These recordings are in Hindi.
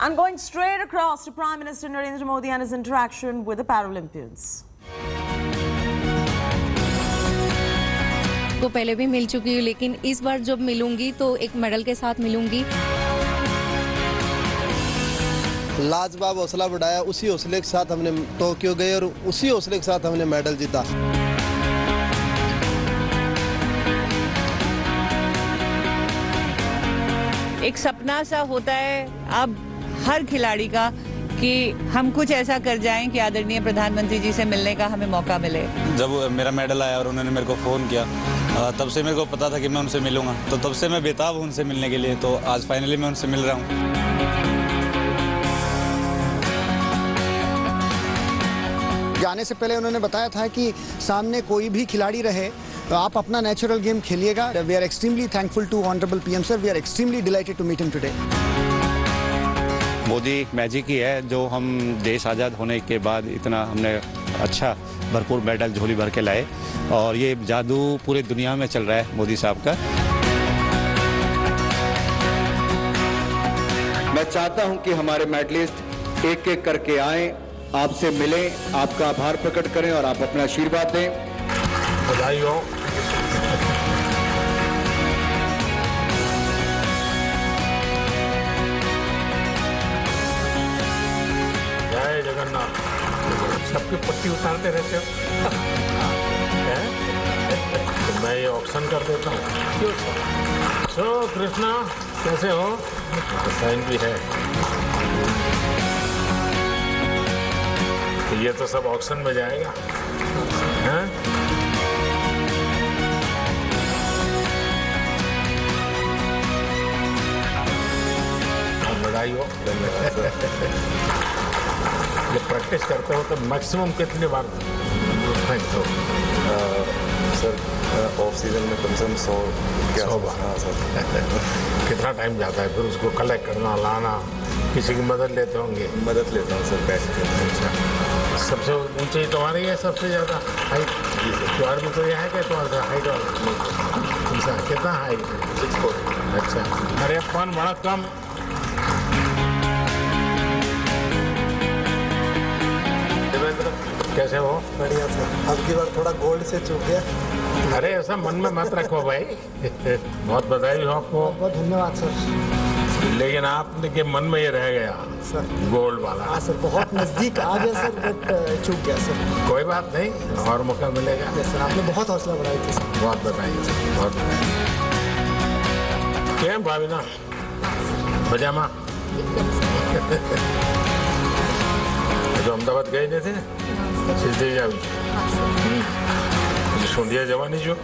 And going straight across to Prime Minister Narendra Modi and his interaction with the Paralympians. को पहले भी मिल चुकी हूँ, लेकिन इस बार जब मिलूंगी तो एक मेडल के साथ मिलूंगी। लाजवाब हौसला बढ़ाया, उसी हौसले के साथ हमने टोक्यो गए और उसी हौसले के साथ हमने मेडल जीता। एक सपना सा होता है अब हर खिलाड़ी का कि हम कुछ ऐसा कर जाएं कि आदरणीय प्रधानमंत्री जी से मिलने का हमें मौका मिले। जब मेरा मेडल आया और उन्होंने मेरे को फ़ोन किया, तब से मेरे को पता था कि मैं उनसे मिलूंगा, तो तब से मैं बेताब हूं उनसे मिलने के लिए। तो आज फाइनली मैं उनसे मिल रहा हूं। जाने से पहले उन्होंने बताया था कि सामने कोई भी खिलाड़ी रहे तो आप अपना नेचुरल गेम खेलिएगा। We are extremely thankful to honourable PM sir, we are extremely delighted to meet him today. Modi magic ही है जो हम देश आज़ाद होने के बाद इतना हमने अच्छा भरपूर मेडल झोली भर के लाए, और ये जादू पूरी दुनिया में चल रहा है मोदी साहब का। मैं चाहता हूं कि हमारे मेडलिस्ट एक एक करके आएं, आपसे मिलें, आपका आभार प्रकट करें और आप अपना आशीर्वाद दें। बधाई हो। जय जगन्नाथ। सबकी पट्टी उतारते रहते हो। तो मैं ये ऑक्शन कर देता हूँ। सो कृष्णा कैसे हो? साइन भी है। तो ये तो सब ऑक्शन में जाएगा, हैं? बधाई हो। जब प्रैक्टिस करते हो तो मैक्सिमम कितने बार फेंकते हो? सर ऑफ सीजन में कम से कम 100 बार। हाँ सर। कितना टाइम जाता है फिर उसको कलेक्ट करना, लाना? किसी की मदद लेते होंगे? मदद लेता हूँ सर, पैसे के। अच्छा, सबसे ऊंचाई तुम्हारी है? सबसे ज़्यादा हाइट तुम्हारे में तो यह है कि तुम्हारा हाइट वाला कितना हाइट? 6'4". अच्छा, अरे अपन बड़ा कम। देवेंद्र कैसे हो? बढ़िया सर, अब की बार थोड़ा गोल्ड से चूक गया। अरे ऐसा मन में मत रखो भाई। बहुत बधाई हो आपको। बहुत धन्यवाद सर। लेकिन आपने के मन में ये रह गया सर गोल्ड वाला। हाँ सर, बहुत नजदीक आ गया सर, बट चूक गया सर। कोई बात नहीं, और मौका मिलेगा। यस सर, आपने बहुत हौसला बढ़ाई थी सर। बहुत बधाई सर, बहुत बधाई। क्या भाविना पजामा? जो अहमदाबाद गए नहीं थे सीधे जावी सोंडिया जवानी जो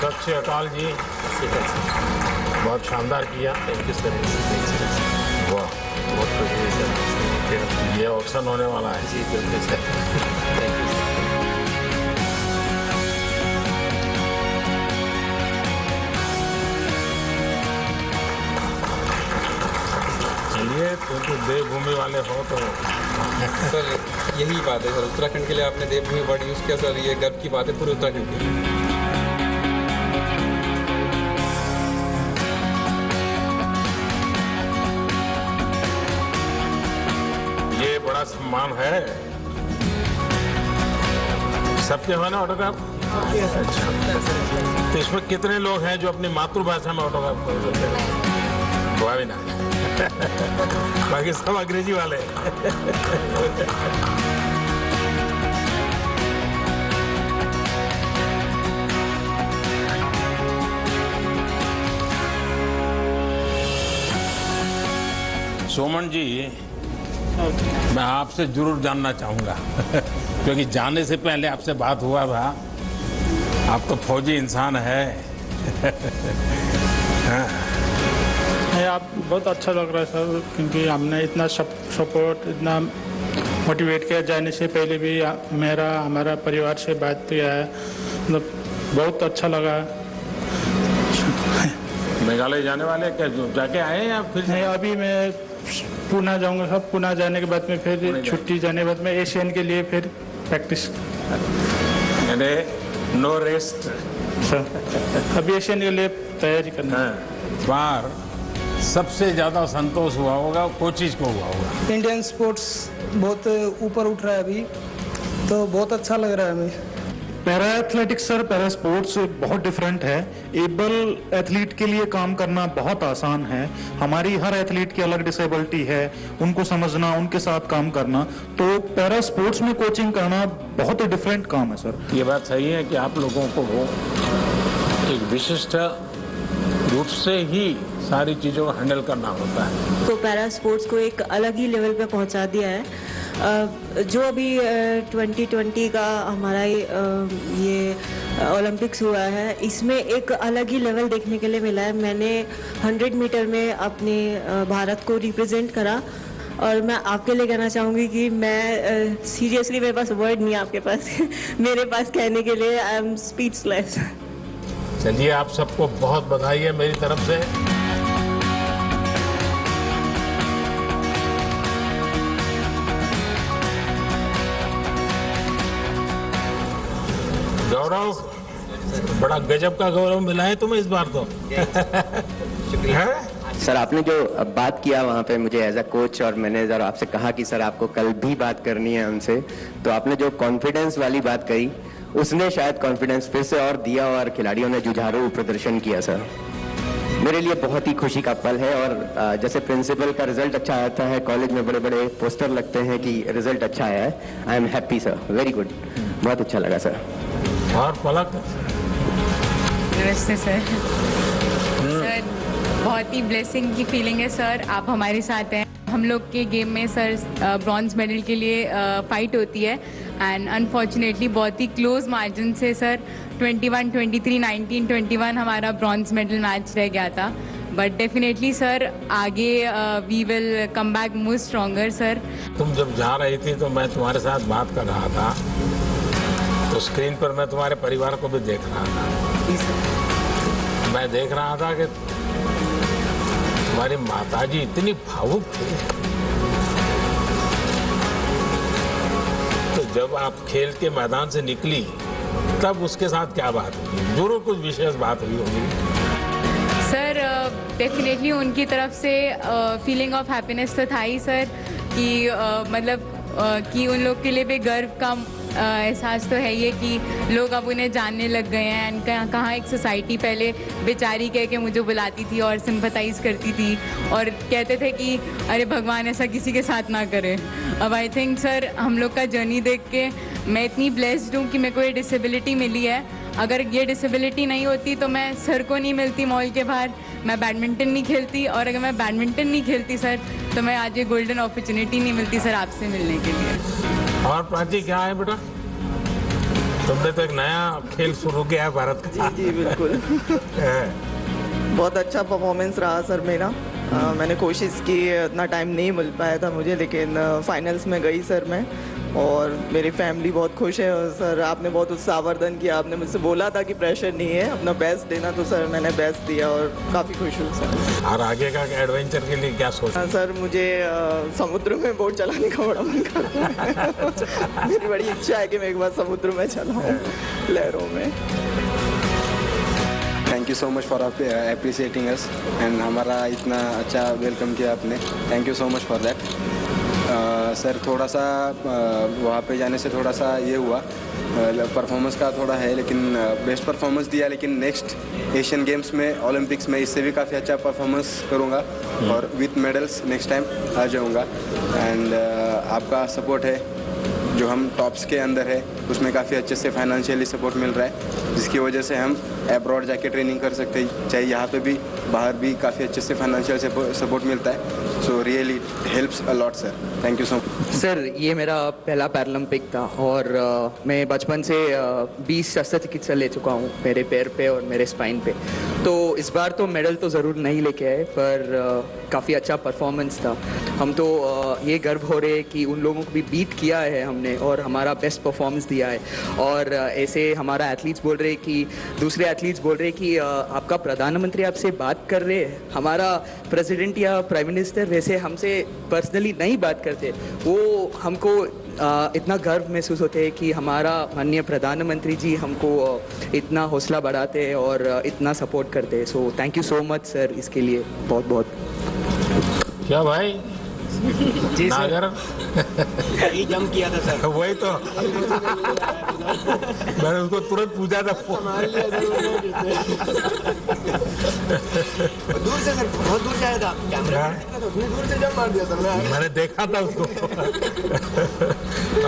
सत श्री अकाल जी, बहुत शानदार किया। Thank you sir. वाह, बहुत बढ़िया सर। ये ऑप्शन होने वाला है। जी बिल्कुल सर। Thank you sir. चलिए, तो देवभूमि वाले हो तो सर यही बात है सर, उत्तराखंड के लिए आपने देवभूमि वर्ड यूज़ किया सर, ये गर्व की बात है पूरे उत्तराखंड के लिए। ये बड़ा सम्मान है। सबके हो ना ऑटोग्राफ? अच्छा, तो इसमें कितने लोग हैं जो अपनी मातृभाषा में ऑटोग्राफ करते हैं? हुआ भी ना। बाकी सब अंग्रेजी वाले। सोमन जी, मैं आपसे जरूर जानना चाहूँगा क्योंकि जाने से पहले आपसे बात हुआ था। आप तो फौजी इंसान है। हाँ। आप बहुत अच्छा लग रहा है सर, क्योंकि हमने इतना सपोर्ट, इतना मोटिवेट किया। जाने से पहले भी हमारा परिवार से बात किया है, मतलब बहुत अच्छा लगा। मेघालय जाने वाले क्या जाके आए या फिर? नहीं, अभी मैं पुणे जाऊंगा सर। पुणे जाने के बाद में फिर छुट्टी जाने के बाद में एशियन के लिए फिर प्रैक्टिस। यानी नो रेस्ट सर अभी एशियन के लिए तैयारी करना है। बार सबसे ज्यादा संतोष हुआ होगा कोचिज को हुआ होगा। इंडियन स्पोर्ट्स बहुत ऊपर उठ रहा है अभी, तो बहुत अच्छा लग रहा है हमें। Para athletics sir, para sports बहुत डिफरेंट है। एबल एथलीट के लिए काम करना बहुत आसान है। हमारी हर एथलीट की अलग डिसेबिलिटी है, उनको समझना, उनके साथ काम करना, तो पैरा स्पोर्ट्स में कोचिंग करना बहुत ही डिफरेंट काम है सर। ये बात सही है कि आप लोगों को एक विशिष्ट रूप से ही सारी चीज़ों को हैंडल करना होता है। तो पैरा स्पोर्ट्स को एक अलग ही लेवल पे पहुंचा दिया है। जो अभी 2020 का हमारा ये ओलंपिक्स हुआ है, इसमें एक अलग ही लेवल देखने के लिए मिला है। मैंने 100 मीटर में अपने भारत को रिप्रेजेंट करा, और मैं आपके लिए कहना चाहूँगी कि मैं सीरियसली मेरे पास वर्ड नहीं है आपके पास मेरे पास कहने के लिए। I am speechless. चलिए, आप सबको बहुत बधाई है मेरी तरफ से। गौरव, बड़ा गजब का गौरव मिला है तुम्हें इस बार तो। सर, आपने जो बात किया वहाँ पे मुझे एज अ कोच और मैनेजर आपसे कहा कि सर आपको कल भी बात करनी है हमसे, तो आपने जो कॉन्फिडेंस वाली बात कही उसने शायद कॉन्फिडेंस फिर से और दिया और खिलाड़ियों ने जुझारू प्रदर्शन किया। सर, मेरे लिए बहुत ही खुशी का पल है। और जैसे प्रिंसिपल का रिजल्ट अच्छा आता है, कॉलेज में बड़े बड़े पोस्टर लगते हैं कि रिजल्ट अच्छा आया है। I am happy sir, very good, बहुत अच्छा लगा सर। और पलक? नमस्ते सर। सर, बहुत ही ब्लेसिंग की फीलिंग है सर, आप हमारे साथ हैं। हम लोग के गेम में सर ब्रॉन्ज मेडल के लिए फाइट होती है, एंड अनफॉर्चुनेटली बहुत ही क्लोज मार्जिन से सर 21-23, 19-21 हमारा ब्रॉन्ज मेडल मैच रह गया था। बट डेफिनेटली सर आगे we will come back more stronger sir. तुम जब जा रही थी तो मैं तुम्हारे साथ बात कर रहा था, तो स्क्रीन पर मैं तुम्हारे परिवार को भी देख रहा था। मैं देख रहा था कि तुम्हारी माताजी इतनी भावुक थी। तो जब आप खेल के मैदान से निकली तब उसके साथ क्या बात हुई? जरूर कुछ विशेष बात हुई होगी। सर डेफिनेटली उनकी तरफ से फीलिंग ऑफ हैप्पीनेस तो था ही सर, कि मतलब कि उन लोग के लिए भी गर्व का एहसास तो है ये कि लोग अब उन्हें जानने लग गए हैं। एंड कहाँ एक सोसाइटी पहले बेचारी कह के मुझे बुलाती थी और सिंपथाइज करती थी और कहते थे कि अरे भगवान ऐसा किसी के साथ ना करे। अब आई थिंक सर हम लोग का जर्नी देख के मैं इतनी ब्लेस्ड हूँ कि मेरे को ये डिसेबिलिटी मिली है। अगर ये डिसेबिलिटी नहीं होती तो मैं सर को नहीं मिलती मॉल के बाहर, मैं बैडमिंटन नहीं खेलती, और अगर मैं बैडमिंटन नहीं खेलती सर तो मैं आज ये गोल्डन अपॉर्चुनिटी नहीं मिलती सर आपसे मिलने के लिए। और प्राची क्या है बेटा, तुमने तो एक नया खेल शुरू किया है भारत का। जी बिल्कुल। बहुत अच्छा परफॉर्मेंस रहा सर मेरा। मैंने कोशिश की, इतना टाइम नहीं मिल पाया था मुझे, लेकिन फाइनल्स में गई सर मैं, और मेरी फैमिली बहुत खुश है। और सर आपने बहुत उत्साहवर्धन किया, आपने मुझसे बोला था कि प्रेशर नहीं है, अपना बेस्ट देना, तो सर मैंने बेस्ट दिया और काफ़ी खुश हूँ सर। और आगे का एडवेंचर के लिए क्या सोचा? सर मुझे समुद्र में बोट चलाने का बड़ा मन करता है। मेरी बड़ी इच्छा है कि मैं एक बार समुद्र में चलाऊँ, लहरों में। Thank you so much for appreciating us, and हमारा इतना अच्छा वेलकम किया आपने, thank you so much for that. Sir थोड़ा सा वहाँ पे जाने से थोड़ा सा ये हुआ, परफॉर्मेंस का थोड़ा है, लेकिन बेस्ट परफॉर्मेंस दिया, लेकिन नेक्स्ट एशियन गेम्स में, ओलंपिक्स में इससे भी काफ़ी अच्छा परफॉर्मेंस करूँगा और विथ मेडल्स नेक्स्ट टाइम आ जाऊँगा। एंड आपका सपोर्ट है जो हम टॉप्स के अंदर है, उसमें काफ़ी अच्छे से फाइनेंशियली सपोर्ट मिल रहा है, जिसकी वजह से हम अब्रॉड जाके ट्रेनिंग कर सकते हैं, चाहे यहाँ पे भी बाहर भी काफ़ी अच्छे से फाइनेंशियल सपोर्ट मिलता है। So really helps a lot sir, thank you so much. Sir ये मेरा पहला पैरालंपिक था और मैं बचपन से 20 शस्त्रचिकित्सा ले चुका हूँ मेरे पैर पे और मेरे स्पाइन पे, तो इस बार तो मेडल तो ज़रूर नहीं लेके आए, पर काफ़ी अच्छा परफॉर्मेंस था। हम तो ये गर्व हो रहे कि उन लोगों को भी बीट किया है हमने और हमारा बेस्ट परफॉर्मेंस दिया है। और ऐसे हमारा एथलीट्स बोल रहे कि दूसरे एथलीट्स बोल रहे कि आपका प्रधानमंत्री आपसे बात बात कर रहे हैं, हमारा प्रेसिडेंट या प्राइम मिनिस्टर वैसे हमसे पर्सनली नहीं बात करते, वो हमको इतना गर्व महसूस होते है कि हमारा माननीय प्रधानमंत्री जी हमको इतना हौसला बढ़ाते हैं और इतना सपोर्ट करते हैं। So thank you so much sir, इसके लिए बहुत बहुत। क्या भाई जी नागर यही जम किया था सर। वही तो मैंने उसको तुरंत पूछा था दूर से सर, बहुत दूर से आया था, कैमरा उसने दूर से जम मार दिया था। मैंने देखा था उसको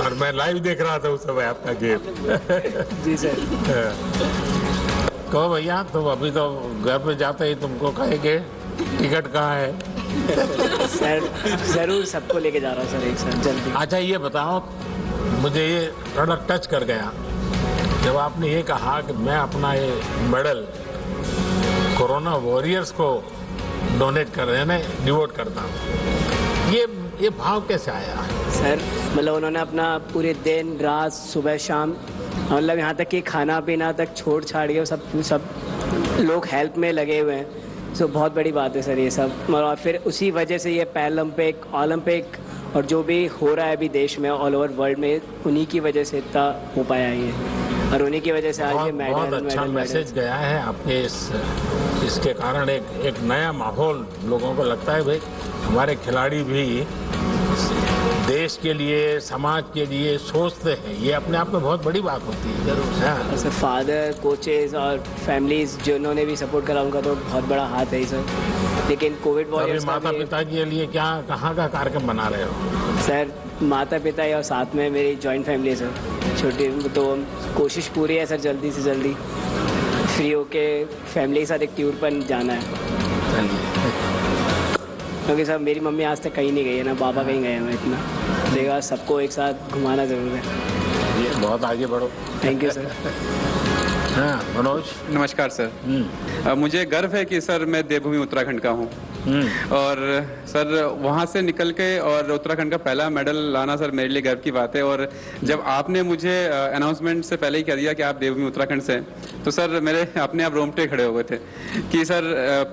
और मैं लाइव देख रहा था उस समय आपका गेम। जी सर। कहो भैया, तुम अभी तो घर पे जाते ही तुमको कहेंगे टिकट कहाँ है। सर जरूर सबको लेके जा रहा हूँ सर एक साथ जल्दी। अच्छा ये बताओ, मुझे ये थोड़ा टच कर गया जब आपने ये कहा कि मैं अपना ये मेडल कोरोना वॉरियर्स को डोनेट कर रहे हैं, डिवोट करता हूँ। ये भाव कैसे आया? सर मतलब उन्होंने अपना पूरे दिन रात सुबह शाम मतलब यहाँ तक कि खाना पीना तक छोड़ छाड़ के सब लोग हेल्प में लगे हुए हैं। सो बहुत बड़ी बात है सर ये सब। और फिर उसी वजह से ये पैरालंपिक, ओलंपिक और जो भी हो रहा है अभी देश में ऑल ओवर वर्ल्ड में, उन्हीं की वजह से इतना हो पाया है ये, और उन्हीं की वजह से आज ये मेडल। बहुत अच्छा मैसेज गया है आपके इसके कारण एक नया माहौल लोगों को लगता है भाई हमारे खिलाड़ी भी देश के लिए, समाज के लिए सोचते हैं। ये अपने आप में बहुत बड़ी बात होती है। जरूर सर, फादर, कोचेस और फैमिलीज जिन्होंने भी सपोर्ट करा उनका तो बहुत बड़ा हाथ है ही सर। लेकिन कोविड वॉरियर्स माता पिता के लिए क्या, कहाँ का कार्यक्रम बना रहे हो? सर माता पिता और साथ में मेरी जॉइंट फैमिली है सर, छोटी, तो कोशिश पूरी है सर जल्दी से जल्दी फ्री होके फैमिली के साथ एक टूर पर जाना है। क्योंकि सर मेरी मम्मी आज तक कहीं नहीं गई है, ना पापा कहीं गए हैं, इतना देखा सबको एक साथ घुमाना जरूर है। ये बहुत आगे बढ़ो। Thank you sir. हाँ मनोज। नमस्कार सर। मुझे गर्व है कि सर मैं देवभूमि उत्तराखंड का हूँ और सर वहाँ से निकल के और उत्तराखंड का पहला मेडल लाना सर मेरे लिए गर्व की बात है। और जब आपने मुझे अनाउंसमेंट से पहले ही कह दिया कि आप देवभूमि उत्तराखंड से, तो सर मेरे अपने आप रोंगटे खड़े हो गए थे कि सर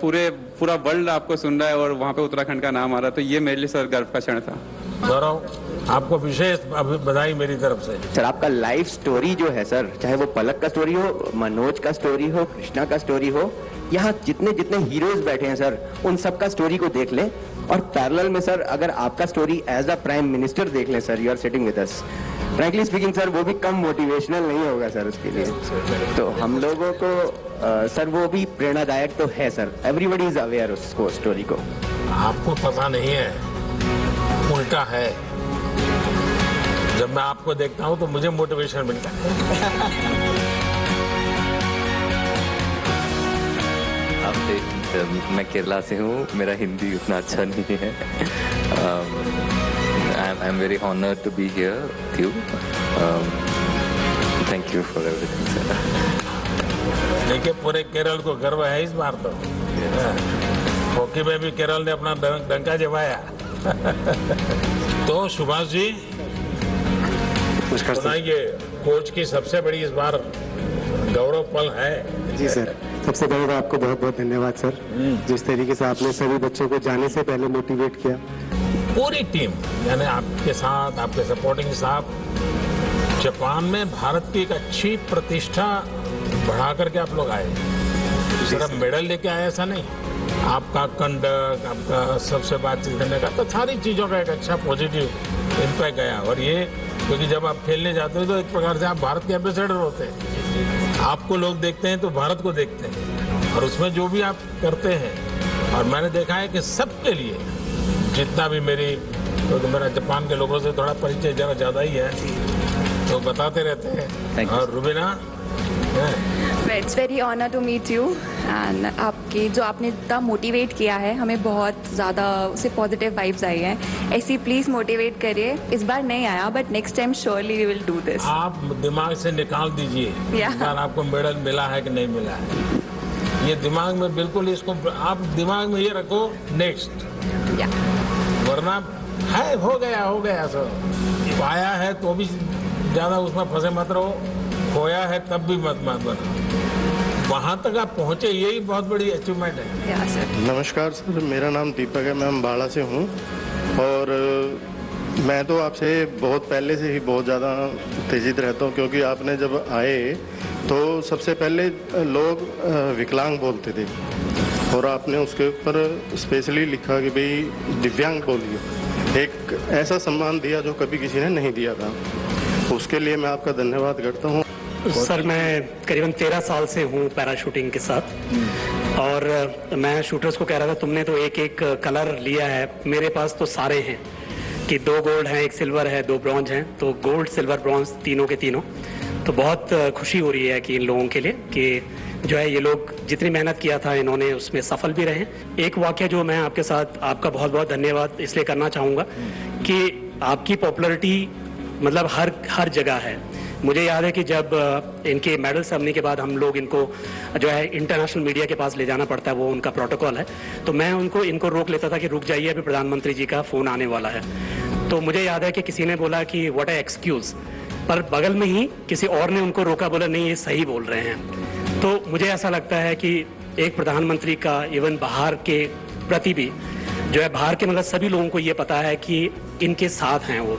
पूरा वर्ल्ड आपको सुन रहा है और वहाँ पे उत्तराखंड का नाम आ रहा है। तो ये मेरे लिए सर गर्व का क्षण था। गौरव, आपको विशेष बधाई मेरी तरफ से। सर आपका लाइफ स्टोरी जो है सर, चाहे वो पलक का स्टोरी हो, मनोज का स्टोरी हो, कृष्णा का स्टोरी हो, यहाँ जितने जितने हीरोज बैठे हैं सर, उन सबका स्टोरी को देख लें। और पैरेलल में सर अगर आपका story as a prime minister देख लें sir, you are sitting with us, frankly speaking sir वो भी कम मोटिवेशनल नहीं होगा सर उसके लिए। तो हम लोगों को सर वो भी प्रेरणादायक तो है सर, एवरीबडी इज अवेयर उसको स्टोरी को। आपको पता नहीं है, उल्टा है। जब मैं आपको देखता हूँ तो मुझे मोटिवेशन मिलता है। मैं केरला से हूँ, मेरा हिंदी उतना अच्छा नहीं है। I am very honoured to be here with you. Thank you for everything sir. देखिए पूरे केरल को गर्व है इस बार तो। हॉकी में भी केरल ने अपना डंका जमाया। तो सुभाष जी सुनाइए, कोच की सबसे बड़ी इस बार गौरव पल है। जी सर, सबसे पहले तो आपको बहुत बहुत धन्यवाद सर, जिस तरीके से आपने सभी बच्चों को जाने से पहले मोटिवेट किया। पूरी टीम यानी आपके साथ, आपके सपोर्टिंग स्टाफ, जापान में भारत की एक अच्छी प्रतिष्ठा बढ़ा करके आप लोग आए। सिर्फ मेडल लेके आए ऐसा नहीं, आपका कंडक्ट, आपका सबसे बातचीत करने का, तो सारी चीज़ों का एक अच्छा पॉजिटिव इम्पैक्ट गया। और ये क्योंकि जब आप खेलने जाते हो तो एक प्रकार से आप भारत के एम्बेसडर होते हैं। आपको लोग देखते हैं तो भारत को देखते हैं, और उसमें जो भी आप करते हैं, और मैंने देखा है कि सबके लिए जितना भी क्योंकि मेरा जापान के लोगों से थोड़ा परिचय जरा ज़्यादा ही है, तो बताते रहते हैं। और Rubina, it's very honour to meet you and आपके जो आपने इतना मोटिवेट किया है, हमें बहुत ज़्यादा उससे पॉजिटिव वाइब्स आई हैं। ऐसी प्लीज़ मोटिवेट करिए। इस बार नहीं आया but next time surely we will do this. आप दिमाग से निकाल दीजिए इस बार आपको मेडल मिला है कि नहीं मिला है। ये दिमाग में बिल्कुल, इसको आप दिमाग में ये रखो नेक्स्ट, वरना है हो गया सब। पाया है तो भी ज़्यादा उसमें फंसे मत रहो, खोया है तब भी मत बनो। वहाँ तक आप पहुँचे, यही बहुत बड़ी अचीवमेंट है। नमस्कार सर, मेरा नाम दीपक है, मैं अम्बाड़ा से हूँ। और मैं तो आपसे बहुत पहले से ही बहुत ज़्यादा उत्तेजित रहता हूँ, क्योंकि आपने जब आए तो सबसे पहले लोग विकलांग बोलते थे और आपने उसके ऊपर स्पेशली लिखा कि भाई दिव्यांग बोलिए। एक ऐसा सम्मान दिया जो कभी किसी ने नहीं दिया था, उसके लिए मैं आपका धन्यवाद करता हूँ। सर, मैं करीबन 13 साल से हूँ पैरा शूटिंग के साथ, और मैं शूटर्स को कह रहा था तुमने तो एक एक कलर लिया है, मेरे पास तो सारे हैं कि 2 गोल्ड हैं, 1 सिल्वर है, 2 ब्रॉन्ज हैं, तो गोल्ड सिल्वर ब्रॉन्ज तीनों के तीनों। तो बहुत खुशी हो रही है कि इन लोगों के लिए कि जो है ये लोग जितनी मेहनत किया था इन्होंने उसमें सफल भी रहे। एक वाक्य जो मैं आपके साथ, आपका बहुत बहुत धन्यवाद इसलिए करना चाहूँगा कि आपकी पॉपुलैरिटी मतलब हर जगह है। मुझे याद है कि जब इनके मेडल सेरेमनी के बाद हम लोग इनको जो है इंटरनेशनल मीडिया के पास ले जाना पड़ता है, वो उनका प्रोटोकॉल है, तो मैं इनको रोक लेता था कि रुक जाइए, अभी प्रधानमंत्री जी का फ़ोन आने वाला है। तो मुझे याद है कि किसी ने बोला कि व्हाट ए एक्सक्यूज़, पर बगल में ही किसी और ने उनको रोका, बोला नहीं ये सही बोल रहे हैं। तो मुझे ऐसा लगता है कि एक प्रधानमंत्री का इवन बाहर के प्रति भी जो है, बाहर के मतलब सभी लोगों को ये पता है कि इनके साथ हैं वो।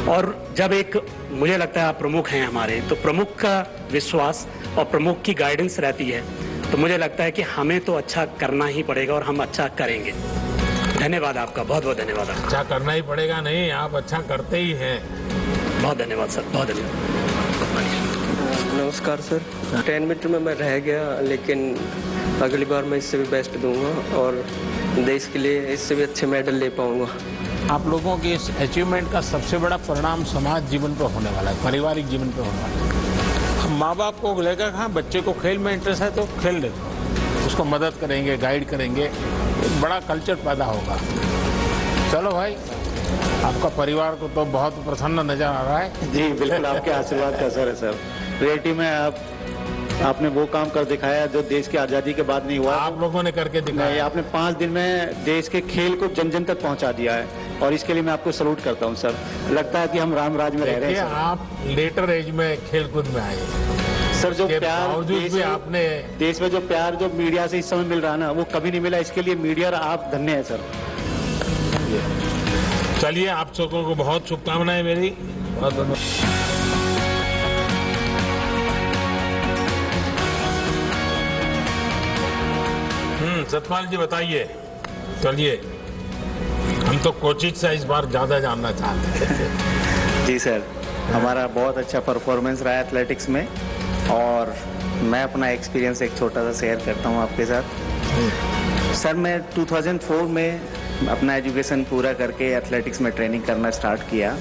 और जब एक मुझे लगता है आप प्रमुख हैं हमारे, तो प्रमुख का विश्वास और प्रमुख की गाइडेंस रहती है, तो मुझे लगता है कि हमें तो अच्छा करना ही पड़ेगा और हम अच्छा करेंगे। धन्यवाद आपका, बहुत बहुत धन्यवाद। अच्छा करना ही पड़ेगा नहीं, आप अच्छा करते ही हैं। बहुत धन्यवाद सर, बहुत धन्यवाद। नमस्कार सर, 10 मिनट में मैं रह गया, लेकिन अगली बार मैं इससे भी बेस्ट दूंगा और देश के लिए इससे भी अच्छे मेडल ले पाऊंगा। आप लोगों के इस अचीवमेंट का सबसे बड़ा परिणाम समाज जीवन पर होने वाला है, पारिवारिक जीवन पर होने वाला है। हम माँ बाप को लेकर, हाँ बच्चे को खेल में इंटरेस्ट है तो खेल दे, उसको मदद करेंगे, गाइड करेंगे, एक बड़ा कल्चर पैदा होगा। चलो भाई, आपका परिवार को तो बहुत प्रसन्न नजर आ रहा है। जी बिल्कुल, आपके आशीर्वाद का असर है सर। रियलिटी में आपने वो काम कर दिखाया जो देश की आज़ादी के बाद नहीं हुआ। आप लोगों ने करके दिखाया। आपने 5 दिन में देश के खेल को जन जन तक पहुंचा दिया है, और इसके लिए मैं आपको सलूट करता हूं सर। लगता है कि हम राम राज में रह रहे हैं। आप लेटर एज में खेलकूद में आए सर, जो प्यार देश में जो प्यार जो मीडिया से इस समय मिल रहा है ना, वो कभी नहीं मिला। इसके लिए मीडिया और आप धन्य है सर। चलिए, आप सबको को बहुत शुभकामनाएं मेरी। सतपाल जी बताइए। चलिए, हम तो कोचिंग से इस बार ज्यादा जानना चाहते हैं। जी सर, हमारा बहुत अच्छा परफॉर्मेंस रहा है एथलेटिक्स में, और मैं अपना एक्सपीरियंस एक छोटा सा शेयर करता हूँ आपके साथ। सर, मैं 2004 में अपना एजुकेशन पूरा करके एथलेटिक्स में ट्रेनिंग करना स्टार्ट किया,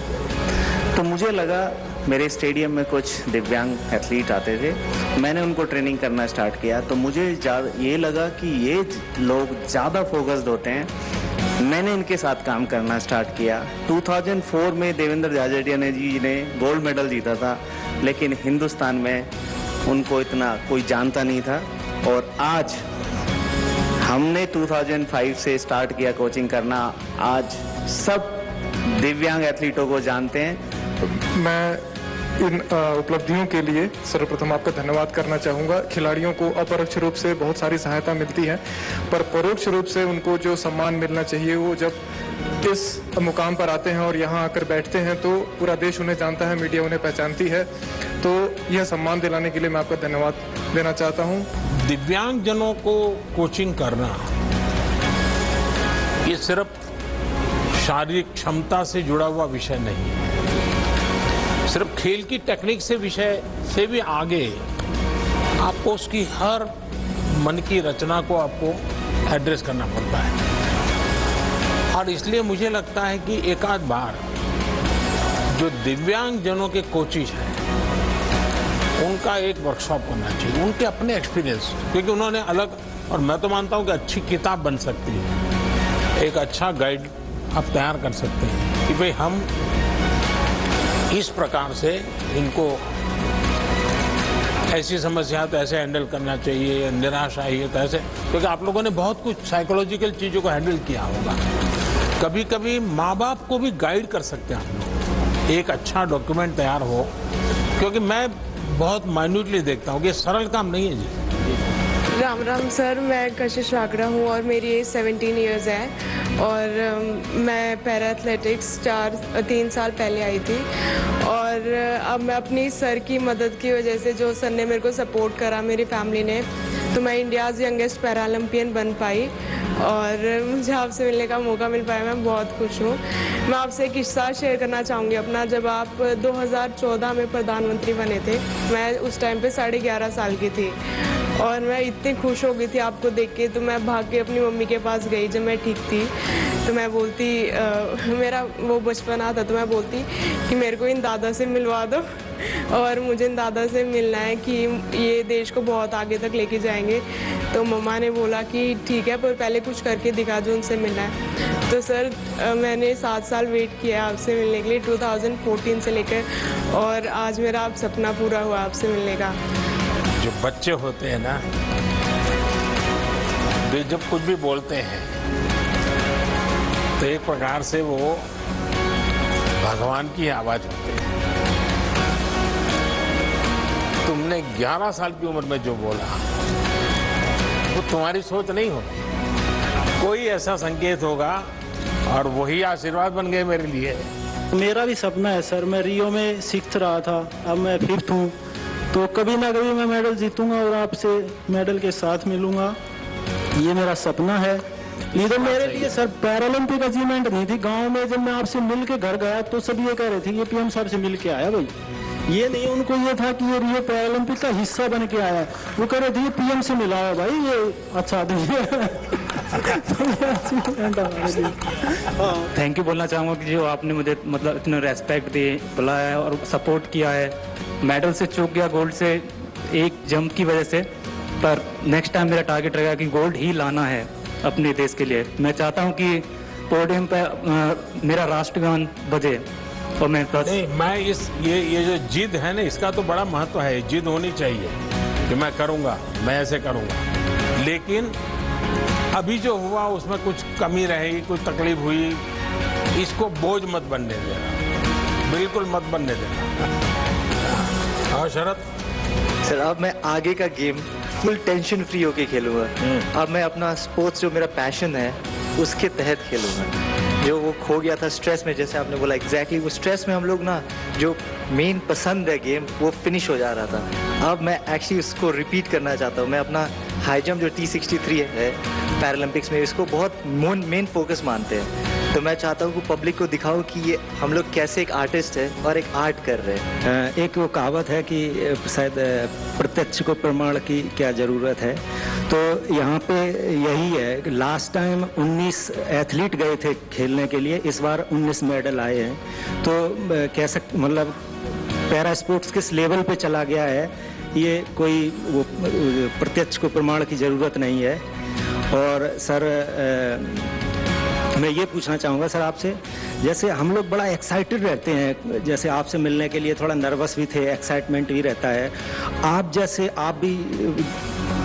तो मुझे लगा मेरे स्टेडियम में कुछ दिव्यांग एथलीट आते थे, मैंने उनको ट्रेनिंग करना स्टार्ट किया, तो मुझे ये लगा कि ये लोग ज़्यादा फोकस्ड होते हैं। मैंने इनके साथ काम करना स्टार्ट किया। 2004 में देवेंद्र झाझड़िया जी ने गोल्ड मेडल जीता था, लेकिन हिंदुस्तान में उनको इतना कोई जानता नहीं था, और आज हमने 2005 से स्टार्ट किया कोचिंग करना, आज सब दिव्यांग एथलीटों को जानते हैं। मैं इन उपलब्धियों के लिए सर्वप्रथम आपका धन्यवाद करना चाहूँगा। खिलाड़ियों को अपरोक्ष रूप से बहुत सारी सहायता मिलती है, पर परोक्ष रूप से उनको जो सम्मान मिलना चाहिए, वो जब इस मुकाम पर आते हैं और यहाँ आकर बैठते हैं तो पूरा देश उन्हें जानता है, मीडिया उन्हें पहचानती है। तो यह सम्मान दिलाने के लिए मैं आपका धन्यवाद देना चाहता हूँ। दिव्यांग जनों को कोचिंग करना ये सिर्फ शारीरिक क्षमता से जुड़ा हुआ विषय नहीं है, सिर्फ खेल की टेक्निक से विषय से भी आगे आपको उसकी हर मन की रचना को आपको एड्रेस करना पड़ता है। और इसलिए मुझे लगता है कि एक आध बार जो दिव्यांग जनों के कोचिज हैं उनका एक वर्कशॉप होना चाहिए, उनके अपने एक्सपीरियंस, क्योंकि उन्होंने अलग, और मैं तो मानता हूं कि अच्छी किताब बन सकती है, एक अच्छा गाइड आप तैयार कर सकते हैं कि भाई हम इस प्रकार से इनको ऐसी समस्या तो ऐसे हैंडल करना चाहिए, निराशा है तो ऐसे, क्योंकि आप लोगों ने बहुत कुछ साइकोलॉजिकल चीज़ों को हैंडल किया होगा। कभी कभी माँ बाप को भी गाइड कर सकते हैं हम लोग, एक अच्छा डॉक्यूमेंट तैयार हो, क्योंकि मैं बहुत माइन्यूटली देखता हूँ कि सरल काम नहीं है जी। राम राम सर, मैं कशिश वागड़ा हूँ और मेरी एज 17 इयर्स है और मैं पैरा एथलेटिक्स 3 साल पहले आई थी और अब मैं अपनी सर की मदद की वजह से, जो सर ने मेरे को सपोर्ट करा, मेरी फैमिली ने, तो मैं इंडियाज़ यंगेस्ट पैरालंपियन बन पाई और मुझे आपसे मिलने का मौका मिल पाया। मैं बहुत खुश हूँ। मैं आपसे एक किस्सा शेयर करना चाहूँगी अपना। जब आप 2014 में प्रधानमंत्री बने थे, मैं उस टाइम पे 11.5 साल की थी और मैं इतनी खुश हो गई थी आपको देख के, तो मैं भाग के अपनी मम्मी के पास गई जब मैं ठीक थी। तो मैं बोलती, मेरा वो बचपन आता, तो मैं बोलती कि मेरे को इन दादा से मिलवा दो और मुझे इन दादा से मिलना है कि ये देश को बहुत आगे तक लेके जाएंगे। तो मम्मा ने बोला कि ठीक है, पर पहले कुछ करके दिखा जो, उनसे मिलना है। तो सर मैंने 7 साल वेट किया आपसे मिलने के लिए, 2014 से लेकर, और आज मेरा आप सपना पूरा हुआ आपसे मिलने का। जो बच्चे होते हैं ना, वे जब कुछ भी बोलते हैं तो एक प्रकार से वो भगवान की आवाज होती है। तुमने 11 साल की उम्र में जो बोला वो तुम्हारी सोच नहीं होगी, कोई ऐसा संकेत होगा और वही आशीर्वाद बन गए मेरे लिए। मेरा भी सपना है सर, मैं रियो में 6th रहा था, अब मैं 5th हूँ, तो कभी ना कभी मैं मेडल जीतूंगा और आपसे मेडल के साथ मिलूंगा, ये मेरा सपना है। ये तो मेरे लिए सर पैरालंपिक अचीवमेंट नहीं थी। गांव में जब मैं आपसे मिल के घर गया तो सब ये कह रहे थे ये पीएम साहब से मिल के आया भाई, ये नहीं, उनको ये था कि ये रियो पैरालंपिक का हिस्सा बन के आया। वो कह रहे थे ये पीएम से मिला है भाई, ये अच्छा थैंक यू बोलना चाहूँगा कि जो आपने मुझे मतलब इतना रेस्पेक्ट दी, बुलाया और सपोर्ट किया है। मेडल से चूक गया, गोल्ड से एक जंप की वजह से, पर नेक्स्ट टाइम मेरा टारगेट रहेगा कि गोल्ड ही लाना है अपने देश के लिए। मैं चाहता हूँ कि पोडियम पे मेरा राष्ट्रगान बजे और मैं ये जो जिद है ना, इसका तो बड़ा महत्व है। जिद होनी चाहिए कि मैं करूँगा, मैं ऐसे करूँगा, लेकिन अभी जो हुआ उसमें कुछ कमी रही, कुछ तकलीफ हुई, इसको बोझ मत बनने देना, बिल्कुल मत बनने देना। और शरद सर, अब मैं आगे का गेम फुल टेंशन फ्री होके खेलूंगा। अब मैं अपना स्पोर्ट्स जो मेरा पैशन है उसके तहत खेलूंगा। जो वो खो गया था स्ट्रेस में, जैसे आपने बोला एग्जैक्टली, वो स्ट्रेस में हम लोग ना जो मेन पसंद है गेम वो फिनिश हो जा रहा था। अब मैं एक्चुअली उसको रिपीट करना चाहता हूँ। मैं अपना हाई जंप जो T63 है पैरालंपिक्स में, इसको बहुत मेन फोकस मानते हैं। तो मैं चाहता हूँ कि पब्लिक को दिखाऊं कि ये हम लोग कैसे एक आर्टिस्ट है और एक आर्ट कर रहे हैं। एक वो कहावत है कि शायद प्रत्यक्ष को प्रमाण की क्या ज़रूरत है, तो यहाँ पे यही है। लास्ट टाइम 19 एथलीट गए थे खेलने के लिए, इस बार 19 मेडल आए हैं। तो कह सकते मतलब पैरा स्पोर्ट्स किस लेवल पे चला गया है, ये कोई वो प्रत्यक्ष को प्रमाण की ज़रूरत नहीं है। और सर मैं ये पूछना चाहूँगा सर आपसे, जैसे हम लोग बड़ा एक्साइटेड रहते हैं, जैसे आपसे मिलने के लिए थोड़ा नर्वस भी थे, एक्साइटमेंट भी रहता है। आप जैसे आप भी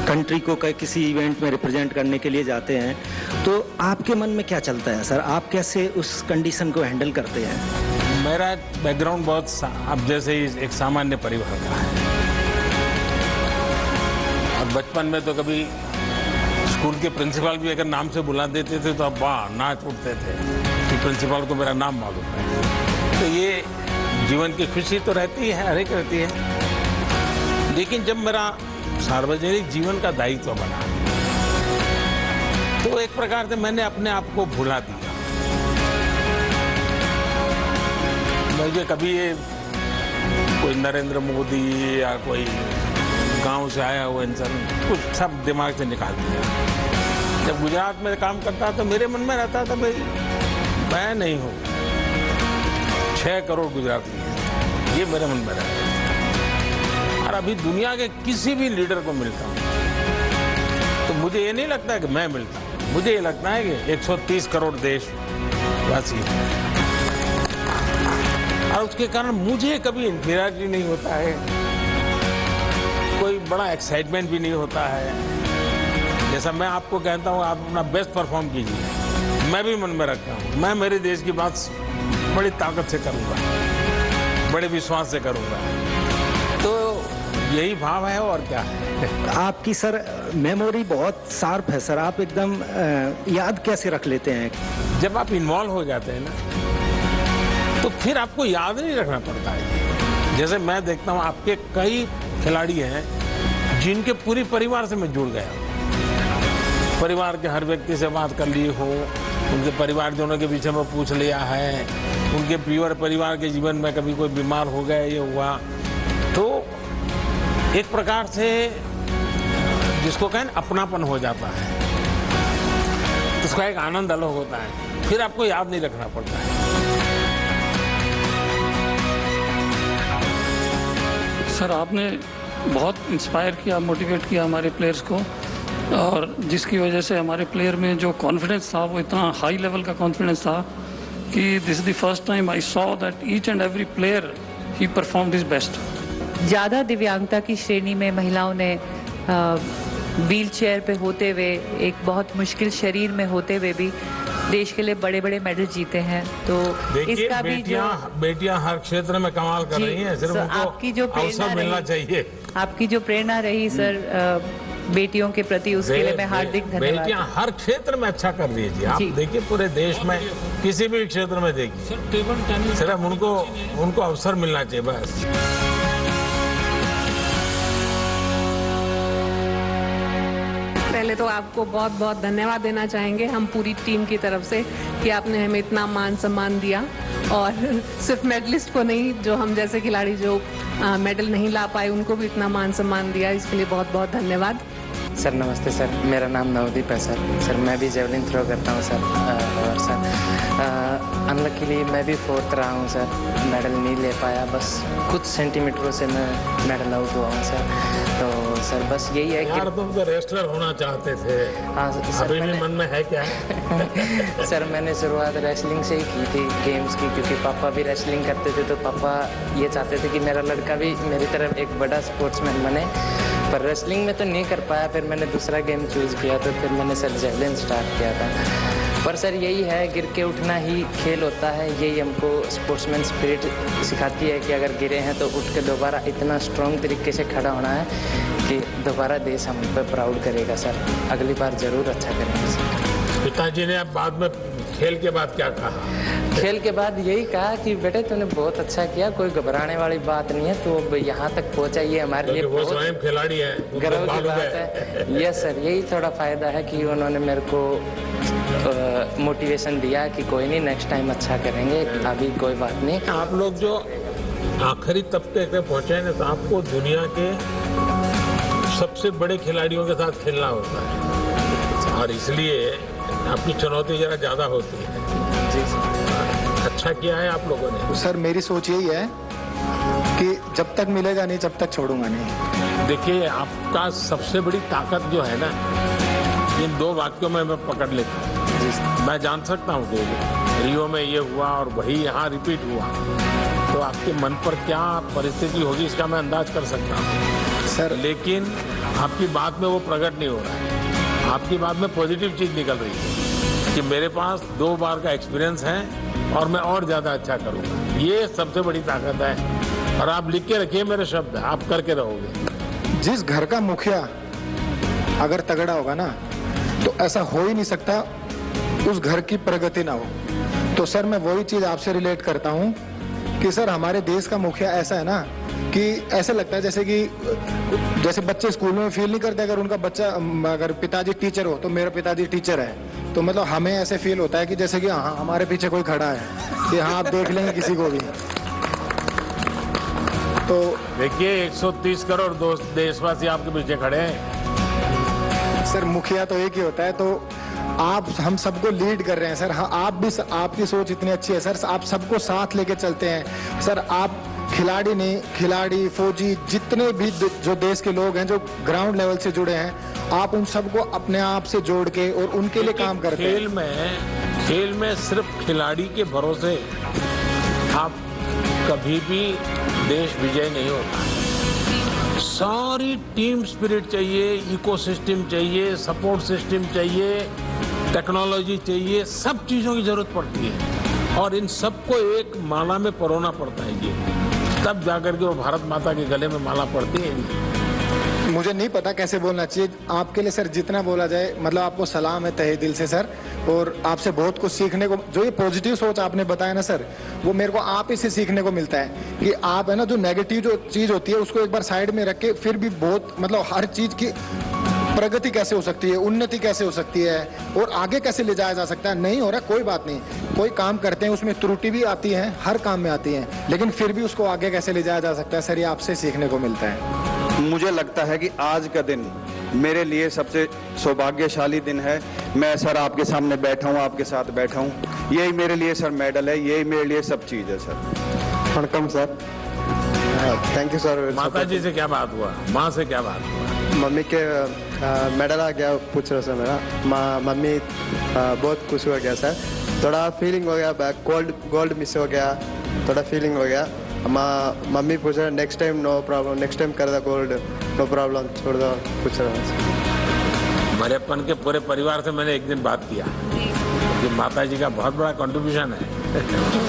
कंट्री को किसी इवेंट में रिप्रेजेंट करने के लिए जाते हैं, तो आपके मन में क्या चलता है सर? आप कैसे उस कंडीशन को हैंडल करते हैं? मेरा बैकग्राउंड बहुत अब जैसे ही एक सामान्य परिवार का है, और बचपन में तो कभी स्कूल के प्रिंसिपल भी अगर नाम से बुला देते थे तो अब वाह नाच उठते थे कि प्रिंसिपल को मेरा नाम मालूम है। तो ये जीवन की खुशी तो रहती है, हर एक रहती है। लेकिन जब मेरा सार्वजनिक जीवन का दायित्व बना तो एक प्रकार से मैंने अपने आप को भुला दिया। मुझे कभी ये कोई नरेंद्र मोदी या कोई गांव से आया हुआ इंसान कुछ सब दिमाग से निकाल दिया। जब गुजरात में काम करता तो मेरे मन में रहता था भाई मैं नहीं हूँ, 6 करोड़ गुजराती हैं, ये मेरे मन में रहता है। और अभी दुनिया के किसी भी लीडर को मिलता हूँ तो मुझे ये नहीं लगता है कि मैं मिलता हूँ, मुझे ये लगता है कि 130 करोड़ देशवासी हैं और उसके कारण मुझे कभी इंफीरियरिटी नहीं होता है, कोई बड़ा एक्साइटमेंट भी नहीं होता है। जैसा मैं आपको कहता हूँ आप अपना बेस्ट परफॉर्म कीजिए, मैं भी मन में रखता हूँ मैं मेरे देश की बात बड़ी ताकत से करूँगा, बड़े विश्वास से करूँगा। तो यही भाव है और क्या है। आपकी सर मेमोरी बहुत शार्प है सर, आप एकदम याद कैसे रख लेते हैं? जब आप इन्वॉल्व हो जाते हैं ना तो फिर आपको याद नहीं रखना पड़ता है। जैसे मैं देखता हूँ आपके कई खिलाड़ी हैं जिनके पूरी परिवार से मैं जुड़ गया, परिवार के हर व्यक्ति से बात कर ली हो, उनके परिवारजनों के विषय में पूछ लिया है, उनके प्योर परिवार के जीवन में कभी कोई बीमार हो गया ये हुआ, तो एक प्रकार से जिसको कहें अपनापन हो जाता है, उसका एक आनंद अलग होता है, फिर आपको याद नहीं रखना पड़ता है। सर आपने बहुत इंस्पायर किया, मोटिवेट किया हमारे प्लेयर्स को, और जिसकी वजह से हमारे प्लेयर में जो कॉन्फिडेंस था वो इतना हाई लेवल का कॉन्फिडेंस था कि this is the first time I saw that each and every player he performed his best. ज़्यादा दिव्यांगता की श्रेणी में महिलाओं ने व्हील चेयर पे होते हुए, एक बहुत मुश्किल शरीर में होते हुए भी देश के लिए बड़े बड़े मेडल जीते हैं। तो इसका भी बेटियां हर क्षेत्र में कमाल कर रही हैं, सिर्फ उनको आपकी जो अवसर मिलना चाहिए। आपकी जो प्रेरणा रही सर बेटियों के प्रति, उसके लिए मैं हार्दिक धन्यवाद। बेटियां हर क्षेत्र में अच्छा कर रही है जी। आप देखिए पूरे देश में किसी भी क्षेत्र में देखिए, सिर्फ उनको अवसर मिलना चाहिए बस। पहले तो आपको बहुत बहुत धन्यवाद देना चाहेंगे हम पूरी टीम की तरफ से कि आपने हमें इतना मान सम्मान दिया, और सिर्फ मेडलिस्ट को नहीं, जो हम जैसे खिलाड़ी जो मेडल नहीं ला पाए उनको भी इतना मान सम्मान दिया, इसके लिए बहुत बहुत धन्यवाद। सर नमस्ते सर, मेरा नाम नवदीप है सर मैं भी जेवलिन थ्रो करता हूँ सर, और सर अनलकीली मैं भी 4th रहा हूँ सर, मेडल नहीं ले पाया, बस कुछ सेंटीमीटरों से मैं मेडल आउट हुआ हूँ सर। तो सर बस यही है यार तुम तो रेसलर होना चाहते थे। हाँ सर, अभी भी मन में है क्या? सर मैंने शुरुआत रेसलिंग से ही की थी गेम्स की, क्योंकि पापा भी रेसलिंग करते थे, तो पापा ये चाहते थे कि मेरा लड़का भी मेरी तरफ एक बड़ा स्पोर्ट्समैन बने, पर रेसलिंग में तो नहीं कर पाया। फिर मैंने दूसरा गेम चूज़ किया, तो फिर मैंने सर जेवलिन स्टार्ट किया था। पर सर यही है, गिर के उठना ही खेल होता है, यही हमको स्पोर्ट्समैन स्पिरिट सिखाती है कि अगर गिरे हैं तो उठ के दोबारा इतना स्ट्रॉन्ग तरीके से खड़ा होना है कि दोबारा देश हम पे प्राउड करेगा सर, अगली बार ज़रूर अच्छा करेंगे सर। पिताजी ने अब बाद में खेल के बाद क्या कहा? खेल के बाद यही कहा कि बेटे तूने बहुत अच्छा किया, कोई घबराने वाली बात नहीं है, तो अब यहाँ तक पहुँचा, ये हमारे लिए वो स्वयं खिलाड़ी है, गर्व की बात है। यस सर, यही थोड़ा फायदा है कि उन्होंने मेरे को मोटिवेशन दिया कि कोई नहीं, नेक्स्ट टाइम अच्छा करेंगे, अभी कोई बात नहीं। आप लोग जो आखिरी तबके पे पहुंचे हैं तो आपको दुनिया के सबसे बड़े खिलाड़ियों के साथ खेलना होता है, और इसलिए आपकी चुनौती जरा ज्यादा होती है। जी सर। अच्छा किया है आप लोगों ने। सर मेरी सोच यही है कि जब तक मिलेगा नहीं तब तक छोड़ूंगा नहीं। देखिए आपका सबसे बड़ी ताकत जो है ना, इन 2 वाक्यों में मैं पकड़ लेता हूँ। मैं जान सकता हूँ कि रियो में ये हुआ और वही यहाँ रिपीट हुआ, तो आपके मन पर क्या परिस्थिति होगी इसका मैं अंदाज कर सकता हूँ सर। लेकिन आपकी बात में वो प्रकट नहीं हो रहा है, आपकी बात में पॉजिटिव चीज निकल रही है कि मेरे पास 2 बार का एक्सपीरियंस है और मैं और ज्यादा अच्छा करूँगा। ये सबसे बड़ी ताकत है, और आप लिख के रखिए मेरे शब्द, आप करके रहोगे। जिस घर का मुखिया अगर तगड़ा होगा ना, तो ऐसा हो ही नहीं सकता उस घर की प्रगति ना हो। तो सर मैं वही चीज आपसे रिलेट करता हूँ कि सर हमारे देश का मुखिया ऐसा है ना कि ऐसे लगता है जैसे बच्चे स्कूल में फील नहीं करते अगर उनका बच्चा, अगर पिताजी टीचर हो तो मेरा पिताजी टीचर है, तो मतलब हमें ऐसे फील होता है कि जैसे कि हाँ हमारे पीछे कोई खड़ा है, कि हाँ आप देख लेंगे किसी को भी। तो देखिए 130 करोड़ देशवासी आपके पीछे खड़े हैं। सर मुखिया तो एक ही होता है, तो आप हम सबको लीड कर रहे हैं सर। हाँ आप भी, आपकी सोच इतनी अच्छी है सर, आप सबको साथ लेके चलते हैं सर। आप खिलाड़ी नहीं, खिलाड़ी फौजी जितने भी जो देश के लोग हैं जो ग्राउंड लेवल से जुड़े हैं, आप उन सबको अपने आप से जोड़ के और उनके लिए काम करते हैं। खेल में सिर्फ खिलाड़ी के भरोसे आप कभी भी देश विजय नहीं होता। सारी टीम स्पिरिट चाहिए, इकोसिस्टम चाहिए, सपोर्ट सिस्टम चाहिए, टेक्नोलॉजी चाहिए, सब चीजों की जरूरत पड़ती है, और इन सबको एक माला में परोना पड़ता है। ये तब जाकर के वो भारत माता के गले में माला पड़ती है। मुझे नहीं पता कैसे बोलना चाहिए आपके लिए सर, जितना बोला जाए मतलब आपको सलाम है तहे दिल से सर, और आपसे बहुत कुछ सीखने को, जो ये पॉजिटिव सोच आपने बताया ना सर, वो मेरे को आप ही से सीखने को मिलता है कि आप है ना जो नेगेटिव जो चीज होती है उसको एक बार साइड में रख के फिर भी बहुत मतलब हर चीज की प्रगति कैसे हो सकती है, उन्नति कैसे हो सकती है और आगे कैसे ले जाया जा सकता है। नहीं हो रहा कोई बात नहीं, कोई काम करते हैं उसमें त्रुटि भी आती है, हर काम में आती है, लेकिन फिर भी उसको आगे कैसे ले जाया जा सकता है सर, ये आपसे सीखने को मिलता है। मुझे लगता है कि आज का दिन मेरे लिए सबसे सौभाग्यशाली दिन है। मैं सर आपके सामने बैठा हूँ, आपके साथ बैठा हूँ, यही मेरे लिए सर मेडल है, यही मेरे लिए सब चीज़ है sir. वणकम sir, thank you sir. माता जी से क्या बात हुआ, माँ से क्या बात हुआ? मम्मी के मेडल आ गया पूछ रहा सर मेरा, मम्मी बहुत खुश हो गया सर, थोड़ा फीलिंग हो गया, गोल्ड मिस हो गया, थोड़ा फीलिंग हो गया। मम्मी पूछ रहा next time no problem, next time कर दो गोल्ड, नो प्रॉब्लम, छोड़ दो, पूछ रहा। मरेपन के पूरे परिवार से मैंने एक दिन बात किया कि माता जी का बहुत बड़ा कंट्रीब्यूशन है।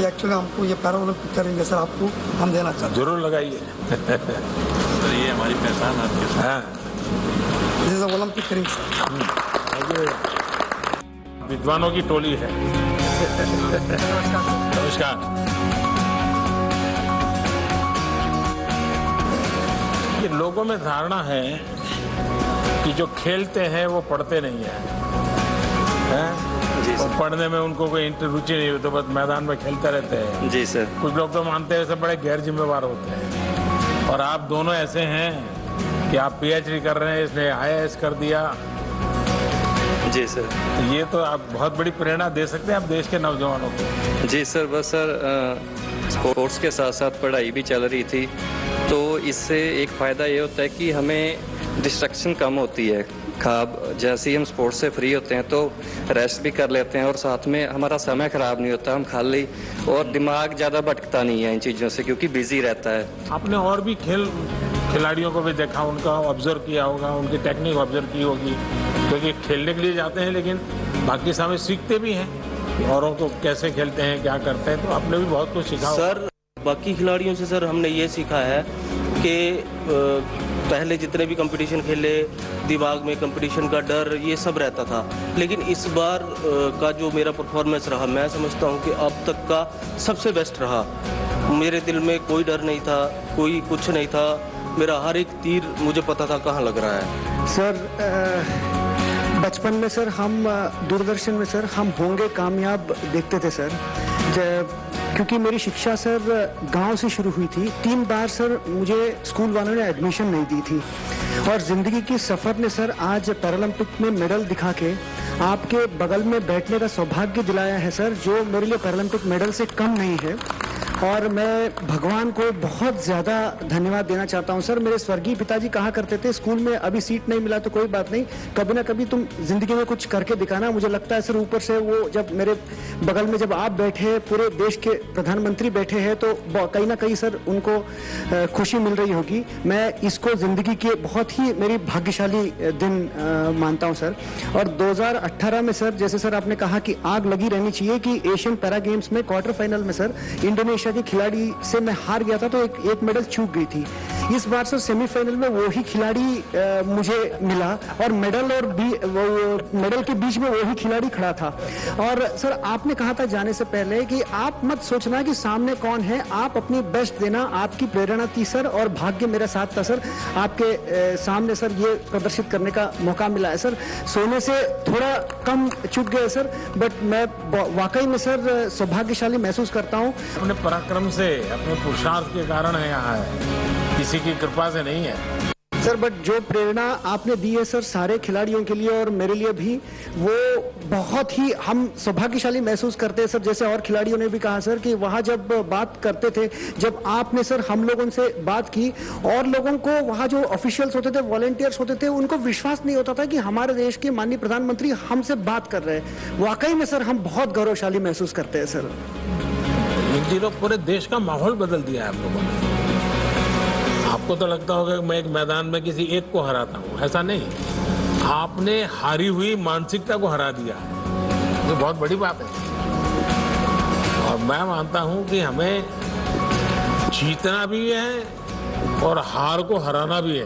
एक्चुअली हमको ये पैरालंपिक करेंगे सर, आपको हम देना चाहते हैं। जरूर लगाइए सर, ये हमारी पहचान आपके साथ। हाँ, ओलंपिक करेंगे सर। विद्वानों की टोली है। नमस्कार। ये लोगों में धारणा है कि जो खेलते हैं वो पढ़ते नहीं हैं, और पढ़ने में उनको कोई रुचि नहीं होती, बस मैदान में खेलते रहते हैं। जी सर। कुछ लोग तो मानते हैं सब बड़े गैर जिम्मेवार होते हैं, और आप दोनों ऐसे हैं कि आप पीएचडी कर रहे हैं, इसने IAS कर दिया। जी सर। ये तो आप बहुत बड़ी प्रेरणा दे सकते हैं आप देश के नौजवानों को। जी सर, बस सर स्पोर्ट्स के साथ साथ पढ़ाई भी चल रही थी, तो इससे एक फ़ायदा ये होता है कि हमें डिस्ट्रैक्शन कम होती है। खाब जैसे ही हम स्पोर्ट्स से फ्री होते हैं तो रेस्ट भी कर लेते हैं, और साथ में हमारा समय ख़राब नहीं होता, हम खाली, और दिमाग ज़्यादा भटकता नहीं है इन चीज़ों से, क्योंकि बिजी रहता है। आपने और भी खिलाड़ियों को भी देखा, उनका ऑब्जर्व किया होगा, उनकी टेक्निक ऑब्जर्व की होगी, क्योंकि खेलने के लिए जाते हैं लेकिन बाकी समय सीखते भी हैं औरों को कैसे खेलते हैं, क्या करते हैं, तो आपने भी बहुत कुछ सीखा सर। बाकी खिलाड़ियों से सर हमने ये सीखा है कि पहले जितने भी कंपटीशन खेले दिमाग में कंपटीशन का डर ये सब रहता था, लेकिन इस बार का जो मेरा परफॉर्मेंस रहा मैं समझता हूँ कि अब तक का सबसे बेस्ट रहा। मेरे दिल में कोई डर नहीं था, कोई कुछ नहीं था, मेरा हर एक तीर मुझे पता था कहाँ लग रहा है। सर बचपन में सर हम दूरदर्शन में सर हम होंगे कामयाब देखते थे सर, क्योंकि मेरी शिक्षा सर गांव से शुरू हुई थी। 3 बार सर मुझे स्कूल वालों ने एडमिशन नहीं दी थी, और ज़िंदगी की सफ़र ने सर आज पैरालंपिक में मेडल दिखा के आपके बगल में बैठने का सौभाग्य दिलाया है सर, जो मेरे लिए पैरालंपिक मेडल से कम नहीं है। और मैं भगवान को बहुत ज़्यादा धन्यवाद देना चाहता हूँ सर। मेरे स्वर्गीय पिताजी कहा करते थे स्कूल में अभी सीट नहीं मिला तो कोई बात नहीं, कभी ना कभी तुम जिंदगी में कुछ करके दिखाना। मुझे लगता है सर ऊपर से वो जब मेरे बगल में जब आप बैठे, पूरे देश के प्रधानमंत्री बैठे हैं, तो कहीं ना कहीं सर उनको खुशी मिल रही होगी। मैं इसको जिंदगी के बहुत ही मेरी भाग्यशाली दिन मानता हूँ सर। और 2018 में सर जैसे सर आपने कहा कि आग लगी रहनी चाहिए कि एशियन पैरा गेम्स में क्वार्टर फाइनल में सर इंडोनेशिया के खिलाड़ी से मैं हार गया था, तो एक मेडल चूक गई थी। इस बार सर सेमीफाइनल में वही खिलाड़ी मुझे मिला, और मेडल और मेडल के बीच में वही खिलाड़ी खड़ा था। और सर आपने कहा था जाने से पहले कि आप मत सोचना कि सामने कौन है, आप अपनी बेस्ट देना, आपकी प्रेरणा थी सर, और भाग्य मेरा साथ था सर। आपके सामने सर ये प्रदर्शित करने का मौका मिला है सर। सोने से थोड़ा कम चूक गए सर, बट मैं वाकई में सर सौभाग्यशाली महसूस करता हूँ। अपने पराक्रम से, अपने पुरुषार्थ के कारण है यहाँ है, किसी की कृपा से नहीं है सर। बट जो प्रेरणा आपने दी है सर सारे खिलाड़ियों के लिए और मेरे लिए भी, वो बहुत ही हम सौभाग्यशाली महसूस करते हैं सर। जैसे और खिलाड़ियों ने भी कहा सर कि वहाँ जब बात करते थे, जब आपने सर हम लोगों से बात की, और लोगों को वहाँ जो ऑफिशियल्स होते थे, वॉलंटियर्स होते थे, उनको विश्वास नहीं होता था कि हमारे देश के माननीय प्रधानमंत्री हमसे बात कर रहे हैं। वाकई में सर हम बहुत गौरवशाली महसूस करते हैं सर। इन दिनों पूरे देश का माहौल बदल दिया है आप लोगों ने। आपको तो लगता होगा कि मैं एक मैदान में किसी एक को हराता हूँ, ऐसा नहीं, आपने हारी हुई मानसिकता को हरा दिया है, ये बहुत बड़ी बात है। और मैं मानता हूँ कि हमें जीतना भी है और हार को हराना भी है।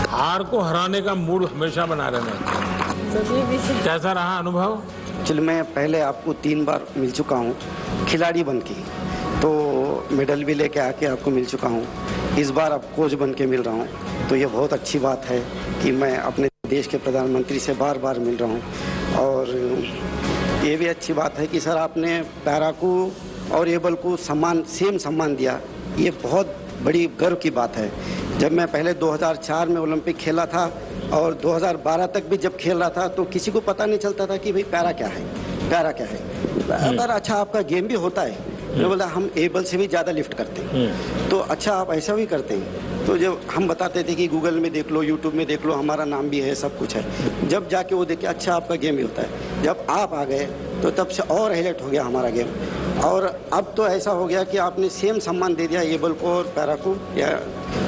हार को हराने का मूड हमेशा बना रहना चाहिए। कैसा रहा अनुभव? चल, मैं पहले आपको 3 बार मिल चुका हूँ खिलाड़ी बन के, तो मेडल भी लेके आके आपको मिल चुका हूँ। इस बार अब कोच बन के मिल रहा हूँ, तो ये बहुत अच्छी बात है कि मैं अपने देश के प्रधानमंत्री से बार बार मिल रहा हूँ। और ये भी अच्छी बात है कि सर आपने पैरा को और एबल को सेम सम्मान दिया। ये बहुत बड़ी गर्व की बात है। जब मैं पहले 2004 में ओलंपिक खेला था और 2012 तक भी जब खेल रहा था, तो किसी को पता नहीं चलता था कि भाई पैरा क्या है, पैरा क्या है। अगर अच्छा आपका गेम भी होता है, जो बोला हम एबल से भी ज़्यादा लिफ्ट करते हैं, तो अच्छा आप ऐसा भी करते हैं। तो जब हम बताते थे कि गूगल में देख लो, यूट्यूब में देख लो, हमारा नाम भी है, सब कुछ है, जब जाके वो देखे अच्छा आपका गेम भी होता है। जब आप आ गए तो तब से और हाईलाइट हो गया हमारा गेम। और अब तो ऐसा हो गया कि आपने सेम सम्मान दे दिया एबल को और पैरा को,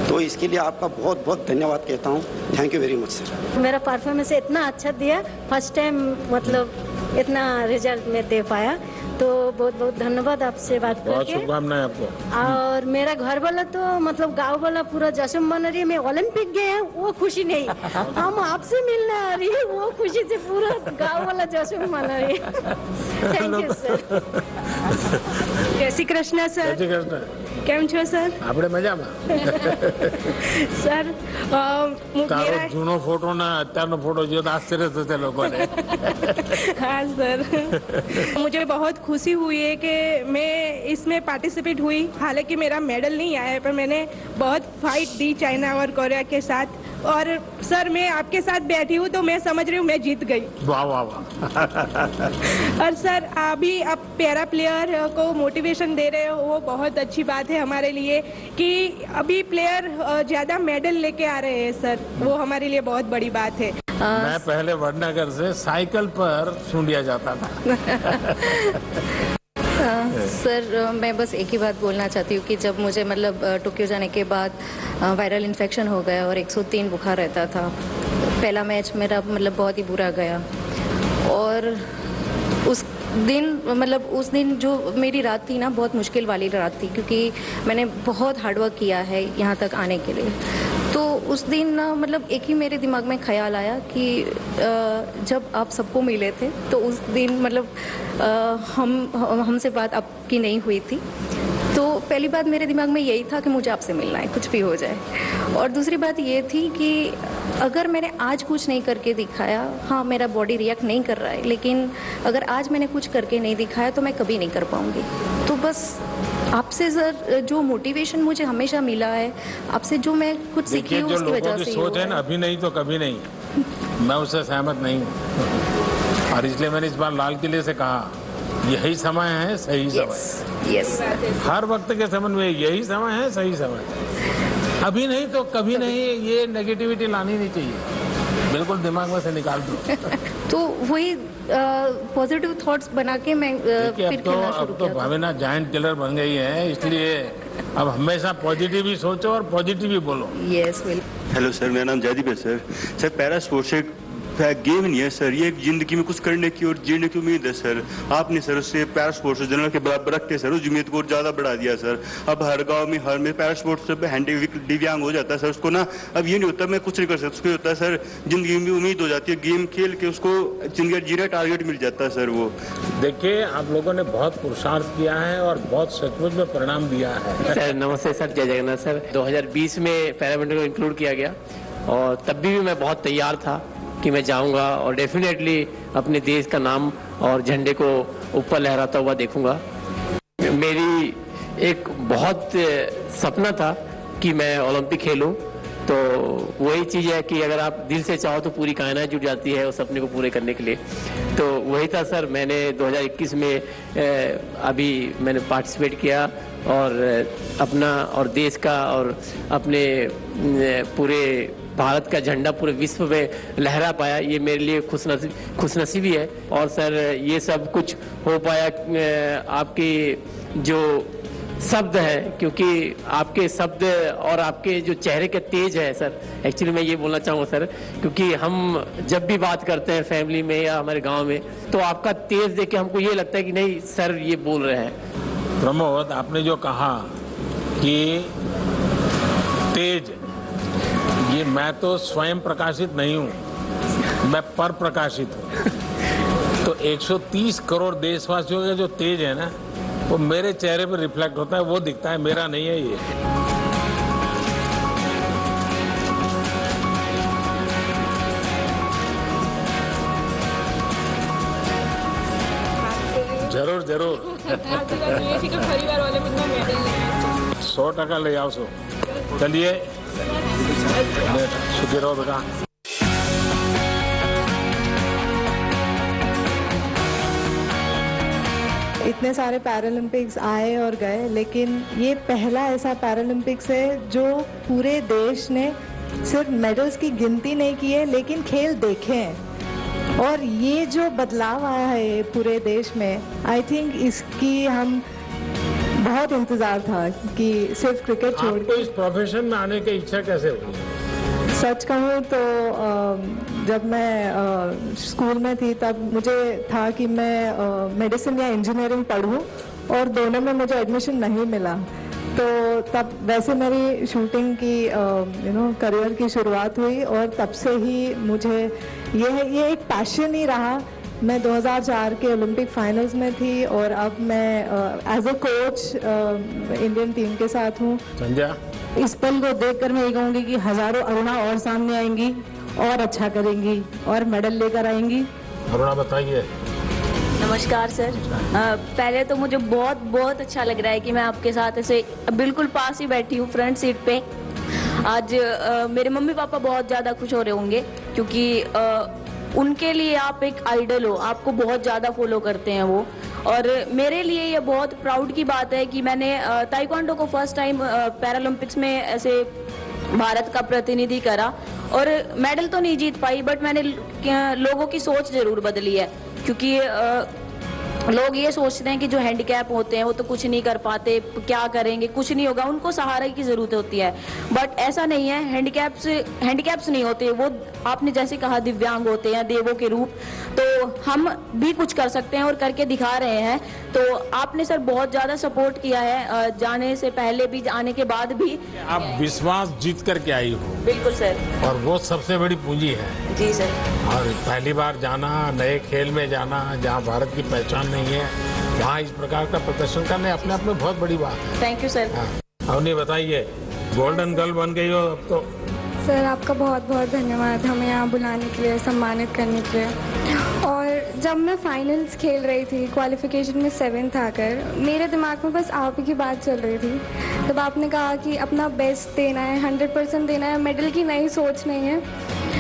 तो इसके लिए आपका बहुत बहुत धन्यवाद कहता हूँ। Thank you very much sir. मेरा परफॉर्मेंस इतना अच्छा दिया, फर्स्ट टाइम मतलब इतना रिजल्ट में दे पाया, तो बहुत बहुत धन्यवाद आपसे बात करके। बहुत शुभकामनाएं आपको। और मेरा घर वाला तो मतलब गांव वाला पूरा जश्न मना रही है। मैं ओलंपिक गए हैं वो खुशी नहीं, हम आपसे मिलने आ रही है वो खुशी से पूरा गांव वाला जश्न मना रही है। Thank you sir. जय श्री कृष्ण सर। जय श्री कृष्ण। કેમ છો સર? આપણે મજામાં. સર તારો જૂનો ફોટો ના અત્યારનો ફોટો જો તો આશ્ચર્ય થશે લોકોને. हाँ सर, मुझे बहुत खुशी हुई है कि मैं इसमें पार्टिसिपेट हुई। हालांकि मेरा मेडल नहीं आया है, पर मैंने बहुत फाइट दी चाइना और कोरिया के साथ। और सर मैं आपके साथ बैठी हूँ तो मैं समझ रही हूँ मैं जीत गई। वाह वाह वाह। और सर अभी आप पैरा प्लेयर को मोटिवेशन दे रहे हो, वो बहुत अच्छी बात है हमारे लिए कि अभी प्लेयर ज़्यादा मेडल लेके आ रहे हैं सर, वो हमारे लिए बहुत बड़ी बात है। मैं पहले वडनगर से साइकिल पर सुंडिया जाता था। सर मैं बस एक ही बात बोलना चाहती हूँ कि जब मुझे मतलब टोक्यो जाने के बाद वायरल इन्फेक्शन हो गया और 103 बुखार रहता था, पहला मैच मेरा मतलब बहुत ही बुरा गया। और उस दिन जो मेरी रात थी ना, बहुत मुश्किल वाली रात थी, क्योंकि मैंने बहुत हार्डवर्क किया है यहाँ तक आने के लिए। तो उस दिन ना मतलब एक ही मेरे दिमाग में ख्याल आया कि जब आप सबको मिले थे तो उस दिन मतलब हमसे बात आपकी नहीं हुई थी। तो पहली बात मेरे दिमाग में यही था कि मुझे आपसे मिलना है, कुछ भी हो जाए। और दूसरी बात ये थी कि अगर मैंने आज कुछ नहीं करके दिखाया, हाँ मेरा बॉडी रिएक्ट नहीं कर रहा है, लेकिन अगर आज मैंने कुछ करके नहीं दिखाया तो मैं कभी नहीं कर पाऊँगी। तो बस आपसे सर जो मोटिवेशन मुझे हमेशा मिला है, आपसे जो मैं कुछ सीखी हूँ उसकी वजह से सोच है ना, अभी नहीं तो कभी नहीं, मैं उससे सहमत नहीं हूँ। और इसलिए मैंने इस बार लाल किले से कहा यही समय है, सही समय। यस। हर वक्त के संबंध में यही समय है, सही समय। अभी नहीं तो कभी नहीं, ये नेगेटिविटी लानी नहीं चाहिए, बिल्कुल दिमाग में से निकाल दो। तो वही पॉजिटिव थॉट्स बना के मैं फिर खेलना शुरू किया। भावना जायंट किलर बन गई है, इसलिए अब हमेशा पॉजिटिव ही सोचो और पॉजिटिव ही बोलो। यस। हेलो सर, मेरा नाम जयदीप है सर। सर पैरा स्पोर्ट्स एक गेम नहीं है सर, ये एक जिंदगी में कुछ करने की और जीने की उम्मीद है सर। आपने सर उससे पैरा स्पोर्ट्स जनरल के बराबर रख के सर उस उम्मीद को ज्यादा बढ़ा दिया सर। अब हर गांव में हर में पैरा स्पोर्ट्स सब दिव्यांग हो जाता है सर, उसको ना अब ये नहीं होता मैं कुछ नहीं कर सकता, उसको होता है सर जिंदगी में उम्मीद हो जाती है, गेम खेल के उसको जिंदगी जीरा टारगेट मिल जाता है सर। वो देखिए आप लोगों ने बहुत पुरुषार्थ किया है और बहुत सचमुच में परिणाम दिया है। सर नमस्ते सर, जय जगन्नाथ सर। 2020 में पैरामिलिट्री को इंक्लूड किया गया और तब भी मैं बहुत तैयार था कि मैं जाऊंगा और डेफिनेटली अपने देश का नाम और झंडे को ऊपर लहराता हुआ देखूंगा। मेरी एक बहुत सपना था कि मैं ओलंपिक खेलूं, तो वही चीज़ है कि अगर आप दिल से चाहो तो पूरी कायनात जुट जाती है उस सपने को पूरे करने के लिए। तो वही था सर, मैंने 2021 में अभी मैंने पार्टिसिपेट किया और अपना और देश का और अपने पूरे भारत का झंडा पूरे विश्व में लहरा पाया, ये मेरे लिए खुशनसीबी है। और सर ये सब कुछ हो पाया आपके जो शब्द है, क्योंकि आपके शब्द और आपके जो चेहरे के तेज है सर, एक्चुअली मैं ये बोलना चाहूँगा सर, क्योंकि हम जब भी बात करते हैं फैमिली में या हमारे गांव में, तो आपका तेज देख के हमको ये लगता है कि नहीं सर ये बोल रहे हैं। प्रमोद, आपने जो कहा कि तेज, ये मैं तो स्वयं प्रकाशित नहीं हूँ, मैं पर प्रकाशित हूँ। तो 130 करोड़ देशवासियों का जो तेज है ना, वो मेरे चेहरे पर रिफ्लेक्ट होता है, वो दिखता है, मेरा नहीं है ये। जरूर जरूर। 100% ले आओ। सो चलिए, सुखी रहो बेटा। इतने सारे पैरालंपिक्स आए और गए, लेकिन ये पहला ऐसा पैरालंपिक्स है जो पूरे देश ने सिर्फ मेडल्स की गिनती नहीं की है, लेकिन खेल देखे हैं। और ये जो बदलाव आया है पूरे देश में, आई थिंक इसकी हम बहुत इंतजार था कि सिर्फ क्रिकेट छोड़ आपको इस प्रोफेशन में आने की इच्छा कैसे हुई? सच कहूँ तो जब मैं स्कूल में थी तब मुझे था कि मैं मेडिसिन या इंजीनियरिंग पढूं, और दोनों में मुझे एडमिशन नहीं मिला। तो तब वैसे मेरी शूटिंग की करियर की शुरुआत हुई, और तब से ही मुझे ये एक पैशन ही रहा। मैं 2004 के ओलंपिक फाइनल्स में थी, और अब मैं as a coach Indian team के साथ हूँ। संध्या, इस पल को देखकर मैं ये कहूँगी कि हजारों अरुणा और सामने आएंगी और अच्छा करेंगी और मेडल लेकर आएंगी। अरुणा बताइए। नमस्कार सर। पहले तो मुझे बहुत बहुत अच्छा लग रहा है कि मैं आपके साथ ऐसे बिल्कुल पास ही बैठी हूँ, फ्रंट सीट पे। आज मेरे मम्मी पापा बहुत ज़्यादा खुश हो रहे होंगे, क्योंकि उनके लिए आप एक आइडल हो, आपको बहुत ज़्यादा फॉलो करते हैं वो। और मेरे लिए ये बहुत प्राउड की बात है कि मैंने ताइक्वांडो को फर्स्ट टाइम पैरालंपिक्स में ऐसे भारत का प्रतिनिधि करा, और मेडल तो नहीं जीत पाई, बट मैंने लोगों की सोच जरूर बदली है। क्योंकि लोग ये सोचते हैं कि जो हैंडीकैप होते हैं वो तो कुछ नहीं कर पाते, क्या करेंगे, कुछ नहीं होगा, उनको सहारे की जरूरत होती है। बट ऐसा नहीं है, हैंडीकैप्स नहीं होते, वो आपने जैसे कहा दिव्यांग होते हैं, देवों के रूप। तो हम भी कुछ कर सकते हैं और करके दिखा रहे हैं। तो आपने सर बहुत ज्यादा सपोर्ट किया है, जाने से पहले भी, आने के बाद भी। आप विश्वास जीत करके आई हो। बिल्कुल सर। और वो सबसे बड़ी पूंजी है। जी सर। और पहली बार जाना, नए खेल में जाना, जहाँ भारत की पहचान नहीं है, वहाँ इस प्रकार का प्रदर्शन करने अपने आप में बहुत बड़ी बात है। Thank you sir. अवनी बताइए, गोल्डन गर्ल बन गई हो अब तो। सर आपका बहुत बहुत धन्यवाद हमें यहाँ बुलाने के लिए, सम्मानित करने के लिए। और जब मैं फाइनल्स खेल रही थी, क्वालिफिकेशन में 7th आकर, मेरे दिमाग में बस आप ही की बात चल रही थी। तब आपने कहा कि अपना बेस्ट देना है, 100% देना है, मेडल की नई सोच नहीं है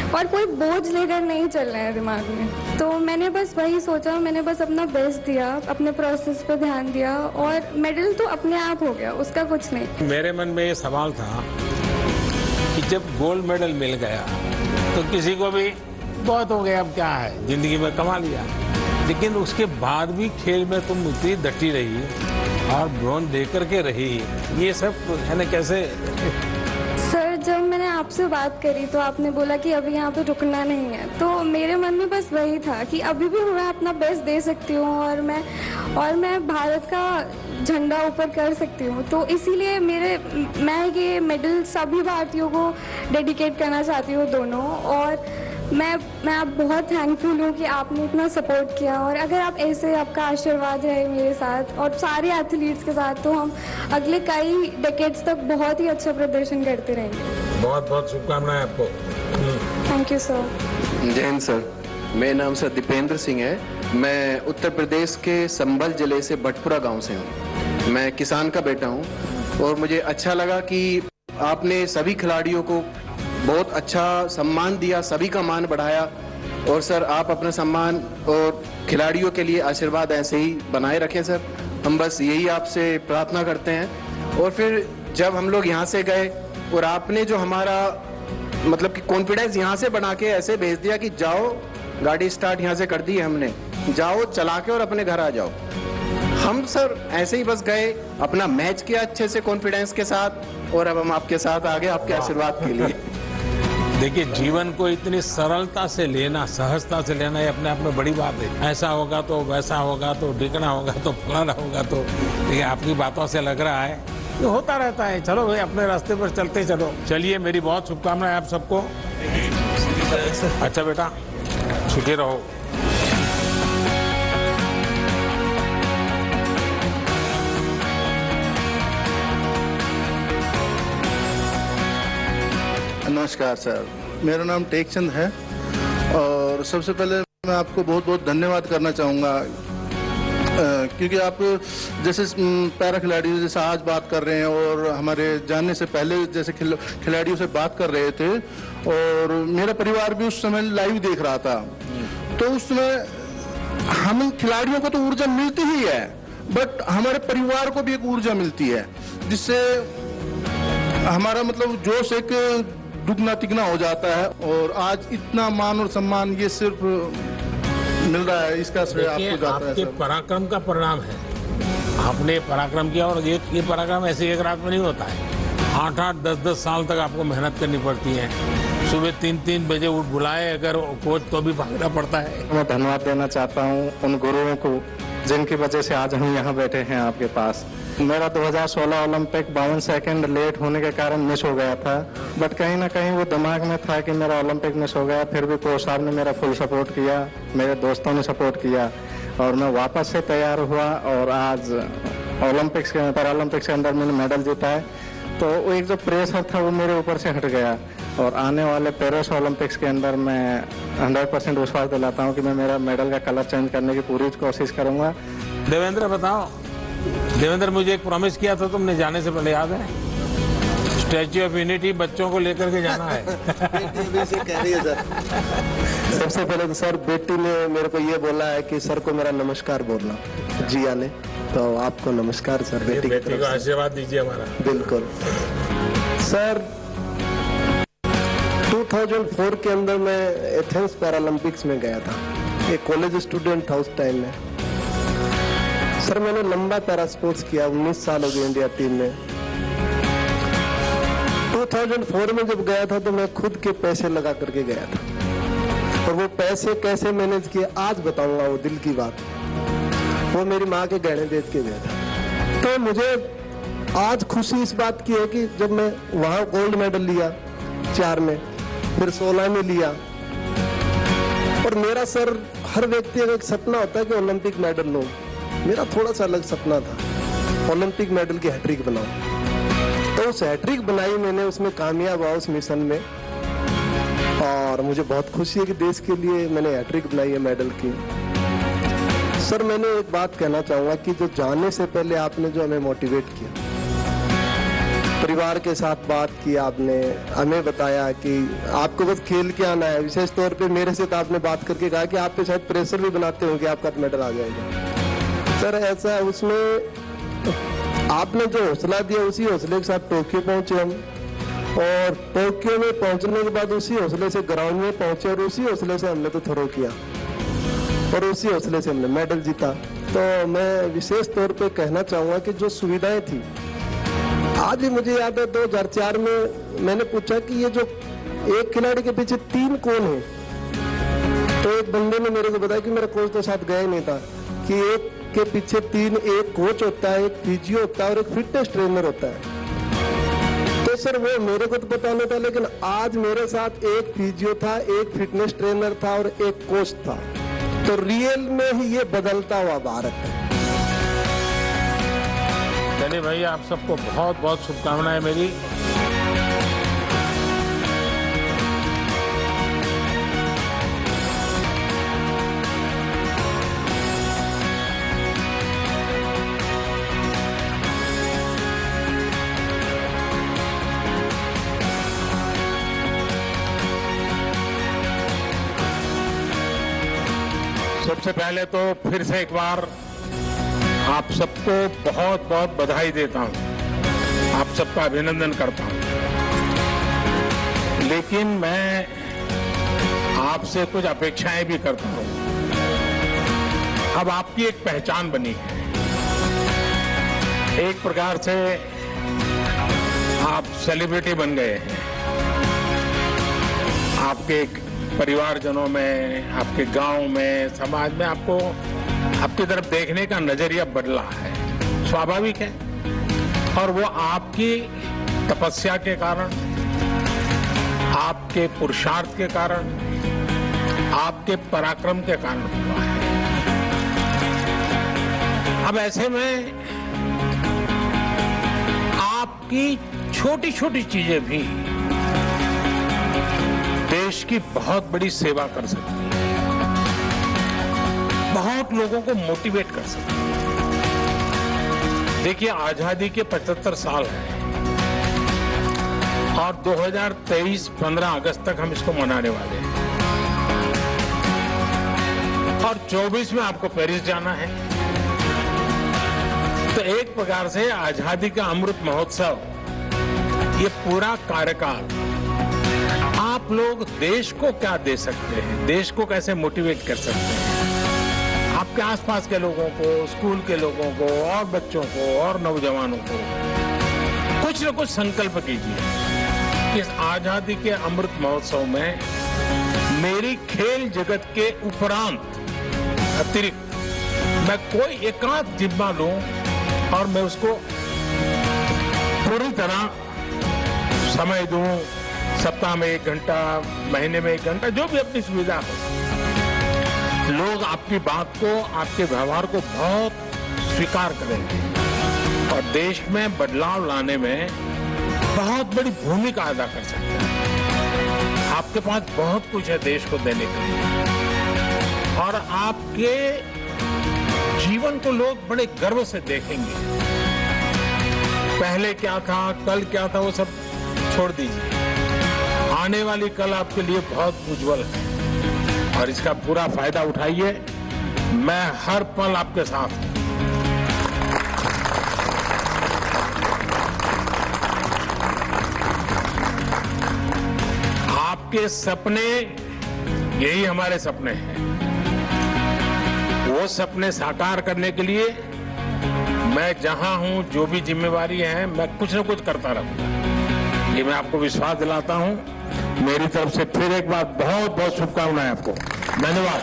और कोई बोझ लेकर नहीं चलना है दिमाग में। तो मैंने बस वही सोचा, मैंने बस अपना बेस्ट दिया, अपने प्रोसेस पर ध्यान दिया, और मेडल तो अपने आप हो गया, उसका कुछ नहीं। मेरे मन में ये सवाल था कि जब गोल्ड मेडल मिल गया तो किसी को भी बहुत हो गया, अब क्या है, जिंदगी में कमा लिया। लेकिन उसके बाद भी खेल में तुम उतनी डटी रही और ब्रोंज दे करके रही, ये सब है ना कैसे? सर जब मैंने आपसे बात करी तो आपने बोला कि अभी यहाँ पे रुकना नहीं है, तो मेरे मन में बस वही था कि अभी भी मैं अपना बेस्ट दे सकती हूँ और मैं भारत का झंडा ऊपर कर सकती हूँ। तो इसीलिए मैं ये मेडल सभी भारतीयों को डेडिकेट करना चाहती हूँ, दोनों। और मैं आप बहुत थैंकफुल हूँ कि आपने इतना सपोर्ट किया, और अगर आप ऐसे, आपका आशीर्वाद रहे मेरे साथ और सारे एथलीट्स के साथ, तो हम अगले कई डेकेड्स तक बहुत ही अच्छा प्रदर्शन करते रहेंगे। बहुत बहुत शुभकामनाएं आपको। Thank you sir. जय हिंद सर, मेरा नाम सर दीपेंद्र सिंह है। मैं उत्तर प्रदेश के संभल जिले से भटपुरा गांव से हूँ। मैं किसान का बेटा हूँ, और मुझे अच्छा लगा कि आपने सभी खिलाड़ियों को बहुत अच्छा सम्मान दिया, सभी का मान बढ़ाया। और सर आप अपना सम्मान और खिलाड़ियों के लिए आशीर्वाद ऐसे ही बनाए रखें सर, हम बस यही आपसे प्रार्थना करते हैं। और फिर जब हम लोग यहाँ से गए और आपने जो हमारा मतलब कि कॉन्फिडेंस यहाँ से बना के ऐसे भेज दिया कि जाओ, गाड़ी स्टार्ट यहाँ से कर दी है हमने, जाओ चला के और अपने घर आ जाओ। हम सर ऐसे ही बस गए, अपना मैच किया अच्छे से कॉन्फिडेंस के साथ, और अब हम आपके साथ आ गए आपके आशीर्वाद के लिए। देखिए, जीवन को इतनी सरलता से लेना, सहजता से लेना, ये अपने आप में बड़ी बात है। ऐसा होगा तो वैसा होगा तो ढिकना होगा तो फलाना होगा तो, ये आपकी बातों से लग रहा है ये होता रहता है। चलो भाई, अपने रास्ते पर चलते चलो। चलिए, मेरी बहुत शुभकामनाएं आप सबको। अच्छा बेटा, छुट्टी रहो। नमस्कार सर, मेरा नाम टेकचंद है और सबसे पहले मैं आपको बहुत बहुत धन्यवाद करना चाहूँगा, क्योंकि आप जैसे पैरा खिलाड़ियों जैसे आज बात कर रहे हैं और हमारे जानने से पहले जैसे खिलाड़ियों से बात कर रहे थे, और मेरा परिवार भी उस समय लाइव देख रहा था। तो उस समय हम खिलाड़ियों को तो ऊर्जा मिलती ही है, बट हमारे परिवार को भी एक ऊर्जा मिलती है, जिससे हमारा मतलब जोश एक दुगना तिगना हो जाता है। और आज इतना मान और सम्मान ये सिर्फ मिल रहा है, इसका श्रेय आपको जाता है। आपके पराक्रम का परिणाम है, आपने पराक्रम किया, और ये पराक्रम ऐसे एक रात में नहीं होता है। 8-8, 10-10 साल तक आपको मेहनत करनी पड़ती है। सुबह 3-3 बजे उठ बुलाए अगर कोच तो भी भागना पड़ता है। मैं धन्यवाद देना चाहता हूँ उन गुरुओं को जिनकी वजह से आज हम यहाँ बैठे हैं आपके पास। मेरा 2016 ओलंपिक 52 सेकंड लेट होने के कारण मिस हो गया था, बट कहीं ना कहीं वो दिमाग में था कि मेरा ओलंपिक मिस हो गया। फिर भी कोच साहब ने मेरा फुल सपोर्ट किया, मेरे दोस्तों ने सपोर्ट किया और मैं वापस से तैयार हुआ और आज ओलंपिक्स के पैरालंपिक्स के अंदर मैंने मेडल जीता है। तो वो एक जो प्रेशर था वो मेरे ऊपर से हट गया और आने वाले पेरिस ओलंपिक्स के अंदर मैं 100% विश्वास दिलाता हूँ कि मैं मेरा मेडल का कलर चेंज करने की पूरी कोशिश करूँगा। देवेंद्र बताओ, देवेंद्र मुझे एक प्रॉमिस किया था तुमने जाने से पहले, याद है? स्टैच्यू ऑफ यूनिटी बच्चों को लेकर के जाना है। बेटी से कह रही है सर। सबसे पहले तो सर बेटी ने मेरे को ये बोला है कि सर को मेरा नमस्कार बोलना, जिया ने, तो आपको नमस्कार सर। बेटी को आशीर्वाद दीजिए हमारा। बिल्कुल सर। 2004 के अंदर मैं एथेंस पैरालंपिक्स में गया था, एक कॉलेज स्टूडेंट था उस टाइम में। सर मैंने लंबा पैरा स्पोर्ट्स किया, 19 साल हो गए इंडिया टीम में। 2004 में जब गया था तो मैं खुद के पैसे लगा करके गया था, और वो पैसे कैसे मैनेज किए आज बताऊंगा, वो दिल की बात। वो मेरी माँ के गहने बेच के गया था। तो मुझे आज खुशी इस बात की है कि जब मैं वहाँ गोल्ड मेडल लिया 4 में, फिर 16 में लिया, और मेरा सर हर व्यक्ति का एक सपना होता है कि ओलंपिक मेडल लो। मेरा थोड़ा सा अलग सपना था, ओलंपिक मेडल की हैट्रिक बनाऊं। तो उस हैट्रिक बनाई मैंने, उसमें कामयाब हुआ उस मिशन में, और मुझे बहुत खुशी है कि देश के लिए मैंने हैट्रिक बनाई है मेडल की। सर मैंने एक बात कहना चाहूँगा कि जो जाने से पहले आपने जो हमें मोटिवेट किया, परिवार के साथ बात की आपने, हमें बताया कि आपको बस खेल के आना है। विशेष तौर पे मेरे से तो आपने बात करके कहा कि आप पे शायद प्रेशर भी बनाते हो कि आपका मेडल आ जाएगा। सर ऐसा उसमें आपने जो हौसला दिया, उसी हौसले के साथ टोक्यो पहुंचे हम, और टोक्यो में पहुंचने के बाद उसी हौसले से ग्राउंड में पहुंचे, और उसी हौसले से हमने तो थ्रो किया, और उसी हौसले से हमने मेडल जीता। तो मैं विशेष तौर पे कहना चाहूँगा कि जो सुविधाएं थी, आज भी मुझे याद है 2004 में मैंने पूछा कि ये जो एक खिलाड़ी के पीछे 3 कौन है, तो एक बंदे ने मेरे को बताया कि मेरा कोच तो साथ गया ही नहीं था, कि एक के पीछे 3, एक कोच होता है, एक फिजियो होता है और एक फिटनेस ट्रेनर होता है। तो सर वो मेरे को तो पता नहीं था, लेकिन आज मेरे साथ एक फिजियो था, एक फिटनेस ट्रेनर था और एक कोच था। तो रियल में ही ये बदलता हुआ भारत है। चलिए भाई, आप सबको बहुत बहुत शुभकामनाएं मेरी। सबसे पहले तो फिर से एक बार आप सबको बहुत बहुत बधाई देता हूं, आप सबका अभिनंदन करता हूं। लेकिन मैं आपसे कुछ अपेक्षाएं भी करता हूं। अब आपकी एक पहचान बनी है, एक प्रकार से आप सेलिब्रिटी बन गए हैं। आपके परिवारजनों में, आपके गांव में, समाज में आपको आपकी तरफ देखने का नजरिया बदला है, स्वाभाविक है। और वो आपकी तपस्या के कारण, आपके पुरुषार्थ के कारण, आपके पराक्रम के कारण हुआ है। अब ऐसे में आपकी छोटी छोटी चीजें भी देश की बहुत बड़ी सेवा कर सकती है, बहुत लोगों को मोटिवेट कर सकती है। देखिए, आजादी के 75 साल हैं और 2023 15 अगस्त तक हम इसको मनाने वाले हैं और 24 में आपको पेरिस जाना है। तो एक प्रकार से आजादी का अमृत महोत्सव, ये पूरा कार्यकाल आप लोग देश को क्या दे सकते हैं, देश को कैसे मोटिवेट कर सकते हैं, आपके आसपास के लोगों को, स्कूल के लोगों को और बच्चों को और नौजवानों को कुछ न कुछ संकल्प कीजिए। इस आजादी के अमृत महोत्सव में मेरी खेल जगत के उपरांत अतिरिक्त मैं कोई एकांत जिम्मा लूं और मैं उसको पूरी तरह समय दूं, सप्ताह में 1 घंटा, महीने में 1 घंटा, जो भी अपनी सुविधा हो। लोग आपकी बात को, आपके व्यवहार को बहुत स्वीकार करेंगे और देश में बदलाव लाने में बहुत बड़ी भूमिका अदा कर सकते हैं। आपके पास बहुत कुछ है देश को देने के लिए और आपके जीवन को लोग बड़े गर्व से देखेंगे। पहले क्या था, कल क्या था, वो सब छोड़ दीजिए। आने वाली कल आपके लिए बहुत उज्जवल है और इसका पूरा फायदा उठाइए। मैं हर पल आपके साथ हूं। आपके सपने, यही हमारे सपने हैं। वो सपने साकार करने के लिए मैं जहां हूं, जो भी जिम्मेवारी है, मैं कुछ न कुछ करता रहूंगा। ये मैं आपको विश्वास दिलाता हूं। मेरी तरफ से फिर एक बार बहुत बहुत शुभकामनाएं आपको। धन्यवाद।